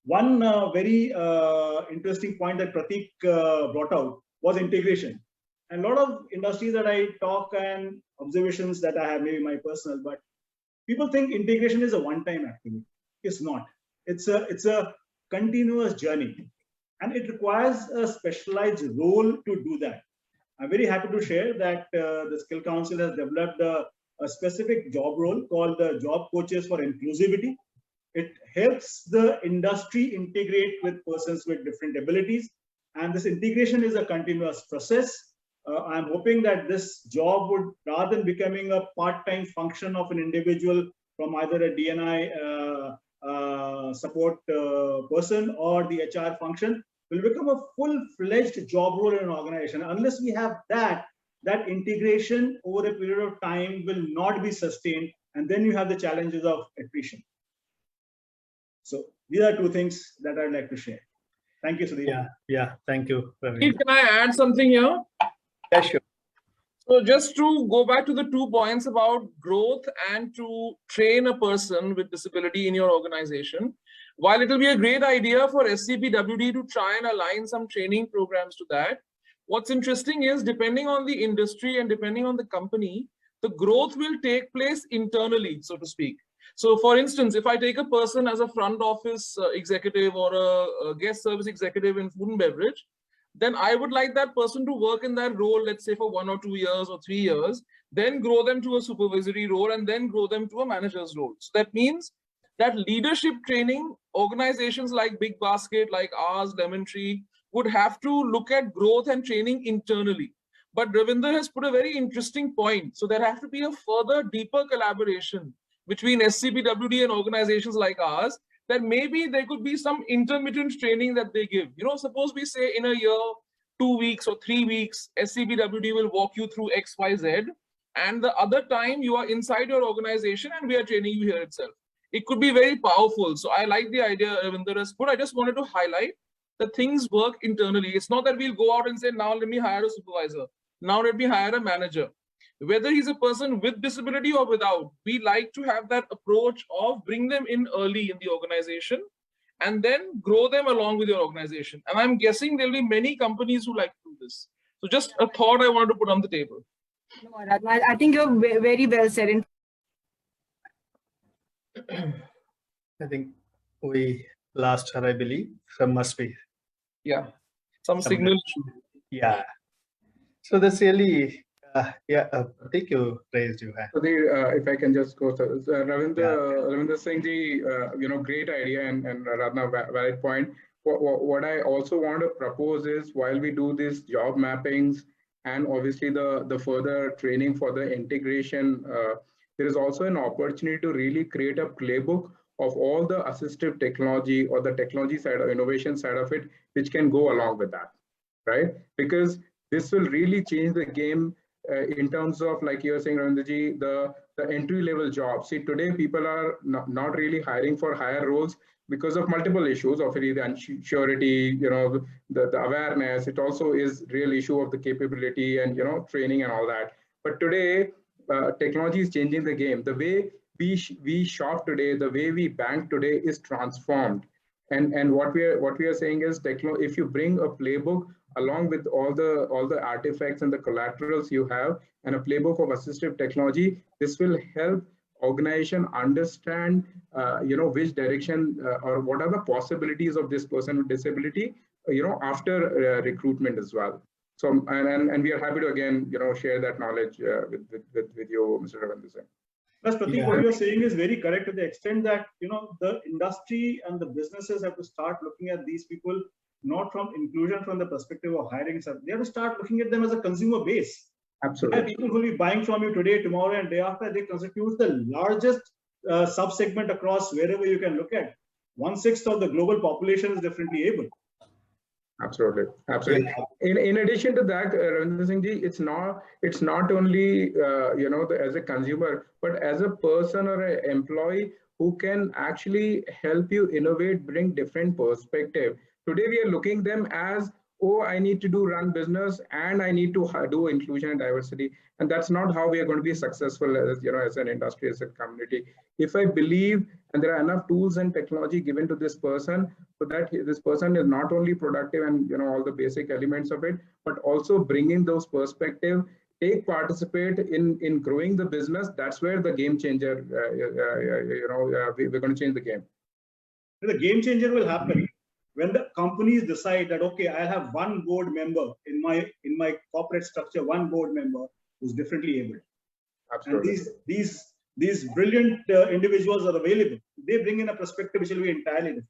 One very interesting point that Pratik brought out was integration. And a lot of industries that I talk and observations that I have, maybe my personal, but people think integration is a one-time activity. It's not. It's a continuous journey, and it requires a specialized role to do that. I'm very happy to share that the Skill Council has developed a specific job role called the Job Coaches for Inclusivity. It helps the industry integrate with persons with different abilities, and this integration is a continuous process. I'm hoping that this job would, rather than becoming a part-time function of an individual from either a DNI support person or the HR function, will become a full-fledged job role in an organization. Unless we have that integration over a period of time will not be sustained, and then you have the challenges of attrition. So these are two things that I'd like to share. Thank you, Sudhir. Yeah, thank you. Can I add something here? Yeah, sure. So just to go back to the 2 points about growth and to train a person with disability in your organization, while it will be a great idea for SCPWD to try and align some training programs to that, what's interesting is depending on the industry and depending on the company, the growth will take place internally, so to speak. So for instance, if I take a person as a front office executive or a guest service executive in food and beverage, then I would like that person to work in that role, let's say for 1 or 2 years or 3 years, then grow them to a supervisory role and then grow them to a manager's role. So that means that leadership training, organizations like Big Basket, like ours, Lemon Tree, would have to look at growth and training internally. But Ravinder has put a very interesting point. So there have to be a further deeper collaboration between SCPWD and organizations like ours, that maybe there could be some intermittent training that they give. You know, suppose we say in a year, 2 weeks or 3 weeks, SCPWD will walk you through X, Y, Z, and the other time you are inside your organization and we are training you here itself. It could be very powerful. So I like the idea Ravinder has put. I just wanted to highlight that things work internally. It's not that we'll go out and say, now let me hire a supervisor. Now let me hire a manager. Whether he's a person with disability or without, we like to have that approach of bring them in early in the organization and then grow them along with your organization. And I'm guessing there'll be many companies who like to do this. So just a thought I wanted to put on the table. No, I think you're very well said. I think we lost her, I believe. Some must be. Yeah, some signal issue. Yeah. So that's really, Pratik, you raised your hand. So if I can just go, Ravinder Singh ji, great idea and Radna, valid point. What I also want to propose is, while we do these job mappings and obviously the further training for the integration, there is also an opportunity to really create a playbook of all the assistive technology or the technology side or innovation side of it, which can go along with that, right? Because this will really change the game in terms of, like you were saying, Ravinderji, the entry-level jobs. See, today people are not really hiring for higher roles because of multiple issues of the unsurety, the awareness. It also is real issue of the capability and training and all that. But today, technology is changing the game. The way we shop today, the way we bank today is transformed. And what we are saying is, if you bring a playbook along with all the artifacts and the collaterals you have, and a playbook of assistive technology, this will help organization understand, which direction or what are the possibilities of this person with disability, after recruitment as well. So, and we are happy to again, share that knowledge with you, Mr. Ravinder Singh. Plus, Pratik, what you're saying is very correct to the extent that, the industry and the businesses have to start looking at these people not from inclusion from the perspective of hiring. They have to start looking at them as a consumer base. Absolutely. People who will be buying from you today, tomorrow, and day after. They constitute the largest sub-segment across wherever you can look at. 1/6 of the global population is definitely able. Absolutely. In addition to that, Ravinder Singh ji, it's not only as a consumer, but as a person or an employee who can actually help you innovate, bring different perspective. Today we are looking them as oh, I need to run business and I need to do inclusion and diversity. And that's not how we are going to be successful as, as an industry, as a community. If I believe and there are enough tools and technology given to this person so that this person is not only productive and, all the basic elements of it, but also bringing those perspective, participate in growing the business. That's where the game changer, we're going to change the game. The game changer will happen when the companies decide that, okay, I have one board member in my corporate structure, one board member who's differently able. Absolutely. And these brilliant individuals are available. They bring in a perspective which will be entirely different.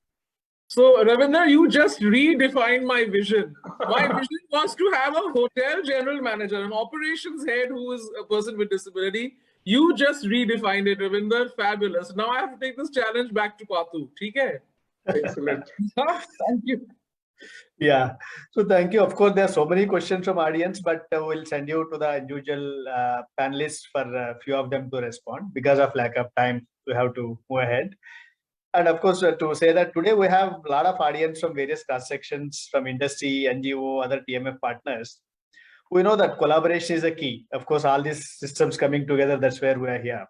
So, Ravinder, you just redefined my vision. My vision was to have a hotel general manager, an operations head who is a person with disability. You just redefined it, Ravinder. Fabulous. Now I have to take this challenge back to Patu. Okay? Excellent. Thank you. Yeah. So thank you. Of course, there are so many questions from audience, but we'll send you to the individual panelists for a few of them to respond. Because of lack of time, we have to move ahead. And of course, to say that today we have a lot of audience from various cross sections, from industry, NGO, other TMF partners. We know that collaboration is a key. Of course, all these systems coming together, that's where we are here.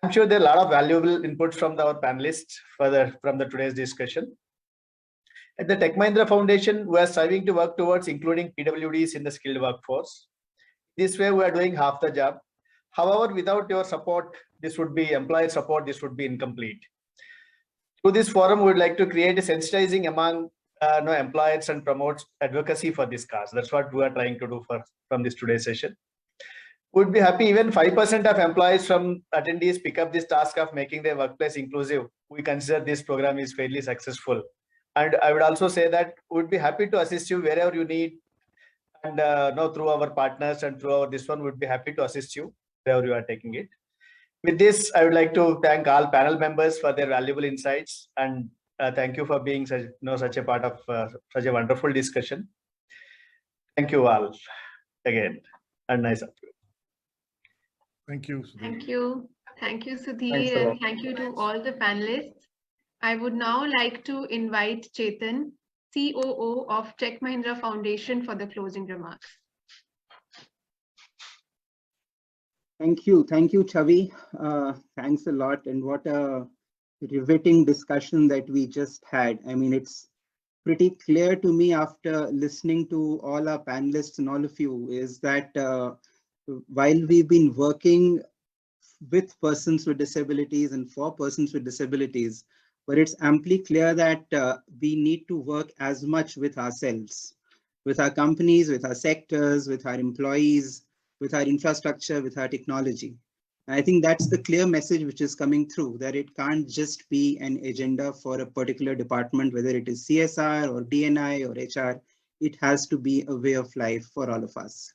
I'm sure there are a lot of valuable inputs from our panelists from the today's discussion. At the Tech Mahindra Foundation, we are striving to work towards including PWDs in the skilled workforce. This way, we are doing half the job. However, without your support, this would be employer support, this would be incomplete. Through this forum, we would like to create a sensitizing among employers and promote advocacy for this cause. That's what we are trying to do from this today's session. We'd be happy even 5% of employees from attendees pick up this task of making their workplace inclusive. We consider this program is fairly successful. And I would also say that we'd be happy to assist you wherever you need. And through our partners and through this one, we'd be happy to assist you wherever you are taking it. With this, I would like to thank all panel members for their valuable insights, and thank you for being such a part of such a wonderful discussion. Thank you all again, and nice of you. Thank you. Sudhir. Thank you. Thank you, Thanks a Sudhir, lot. and thank you to all the panelists. I would now like to invite Chetan, COO of Tech Mahindra Foundation, for the closing remarks. Thank you, Chavi. Thanks a lot, and what a riveting discussion that we just had. I mean, it's pretty clear to me after listening to all our panelists and all of you is that while we've been working with persons with disabilities and for persons with disabilities, but it's amply clear that we need to work as much with ourselves, with our companies, with our sectors, with our employees, with our infrastructure, with our technology. And I think that's the clear message which is coming through, that it can't just be an agenda for a particular department, whether it is CSR or DNI or HR, it has to be a way of life for all of us.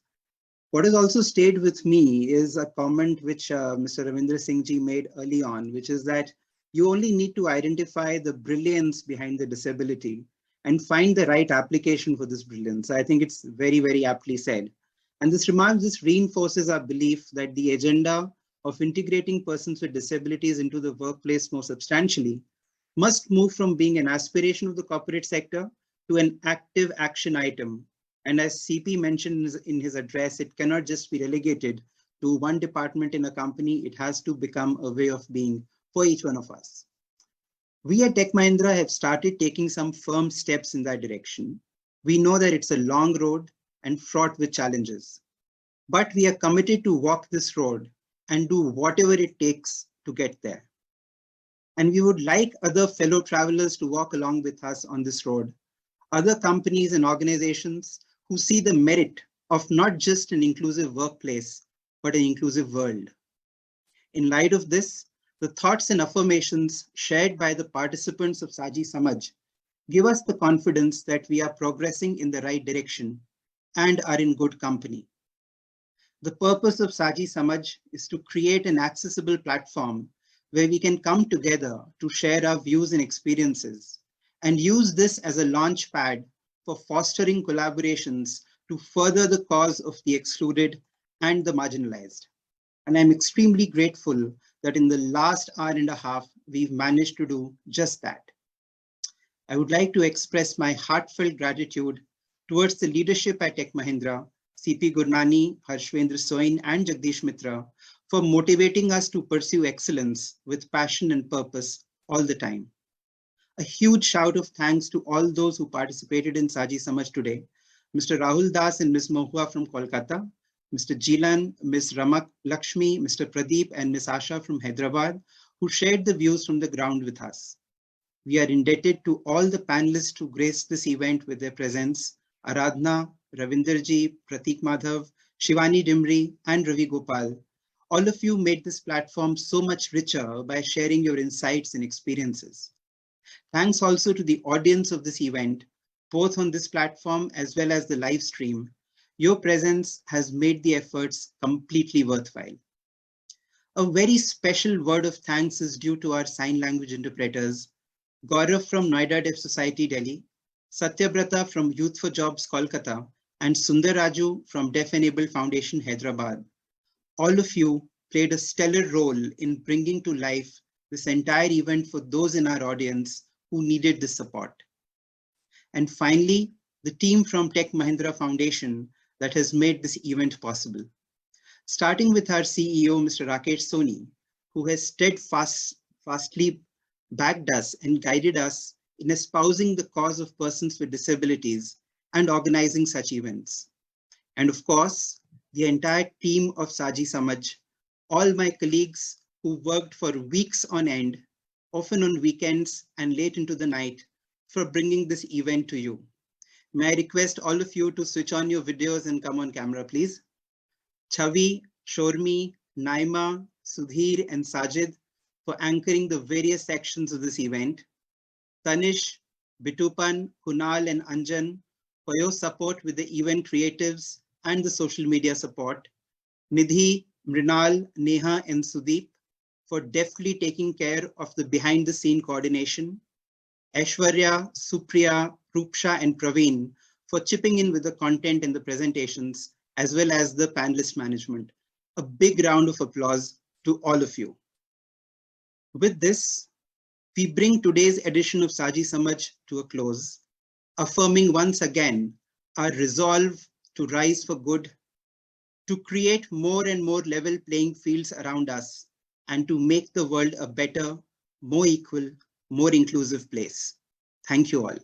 What has also stayed with me is a comment which Mr. Ravindra Singh ji made early on, which is that you only need to identify the brilliance behind the disability and find the right application for this brilliance. I think it's very, very aptly said. And this remark just reinforces our belief that the agenda of integrating persons with disabilities into the workplace more substantially must move from being an aspiration of the corporate sector to an active action item. And as CP mentioned in his address, it cannot just be relegated to one department in a company. It has to become a way of being for each one of us. We at Tech Mahindra have started taking some firm steps in that direction. We know that it's a long road and fraught with challenges, but we are committed to walk this road and do whatever it takes to get there. And we would like other fellow travelers to walk along with us on this road, other companies and organizations who see the merit of not just an inclusive workplace, but an inclusive world. In light of this, the thoughts and affirmations shared by the participants of Saji Samaj give us the confidence that we are progressing in the right direction and are in good company. The purpose of Saji Samaj is to create an accessible platform where we can come together to share our views and experiences and use this as a launch pad for fostering collaborations to further the cause of the excluded and the marginalized. And I'm extremely grateful that in the last hour and a half, we've managed to do just that. I would like to express my heartfelt gratitude towards the leadership at Tech Mahindra, CP Gurnani, Harshvendra Soin, and Jagdish Mitra, for motivating us to pursue excellence with passion and purpose all the time. A huge shout of thanks to all those who participated in Saji Samaj today. Mr. Rahul Das and Ms. Mohua from Kolkata, Mr. Jilan, Ms. Ramak Lakshmi, Mr. Pradeep, and Ms. Asha from Hyderabad, who shared the views from the ground with us. We are indebted to all the panelists who graced this event with their presence: Aradhna, Ravinderji, Pratik Madhav, Shivani Dimri, and Ravi Gopal. All of you made this platform so much richer by sharing your insights and experiences. Thanks also to the audience of this event, both on this platform as well as the live stream. Your presence has made the efforts completely worthwhile. A very special word of thanks is due to our sign language interpreters, Gaurav from Noida Deaf Society, Delhi, Satyabrata from Youth for Jobs, Kolkata, and Sundar Raju from Deaf Enabled Foundation, Hyderabad. All of you played a stellar role in bringing to life this entire event for those in our audience who needed the support. And finally, the team from Tech Mahindra Foundation that has made this event possible. Starting with our CEO, Mr. Rakesh Soni, who has steadfastly backed us and guided us in espousing the cause of persons with disabilities and organizing such events. And of course, the entire team of Saji Samaj, all my colleagues who worked for weeks on end, often on weekends and late into the night, for bringing this event to you. May I request all of you to switch on your videos and come on camera, please. Chavi, Shormi, Naima, Sudhir, and Sajid for anchoring the various sections of this event. Tanish, Bitupan, Kunal, and Anjan for your support with the event creatives and the social media support. Nidhi, Mrinal, Neha, and Sudeep for deftly taking care of the behind-the-scene coordination. Aishwarya, Supriya, Rupsha, and Praveen for chipping in with the content and the presentations, as well as the panelist management. A big round of applause to all of you. With this, we bring today's edition of Saji Samaj to a close, affirming once again our resolve to rise for good, to create more and more level playing fields around us, and to make the world a better, more equal, more inclusive place. Thank you all.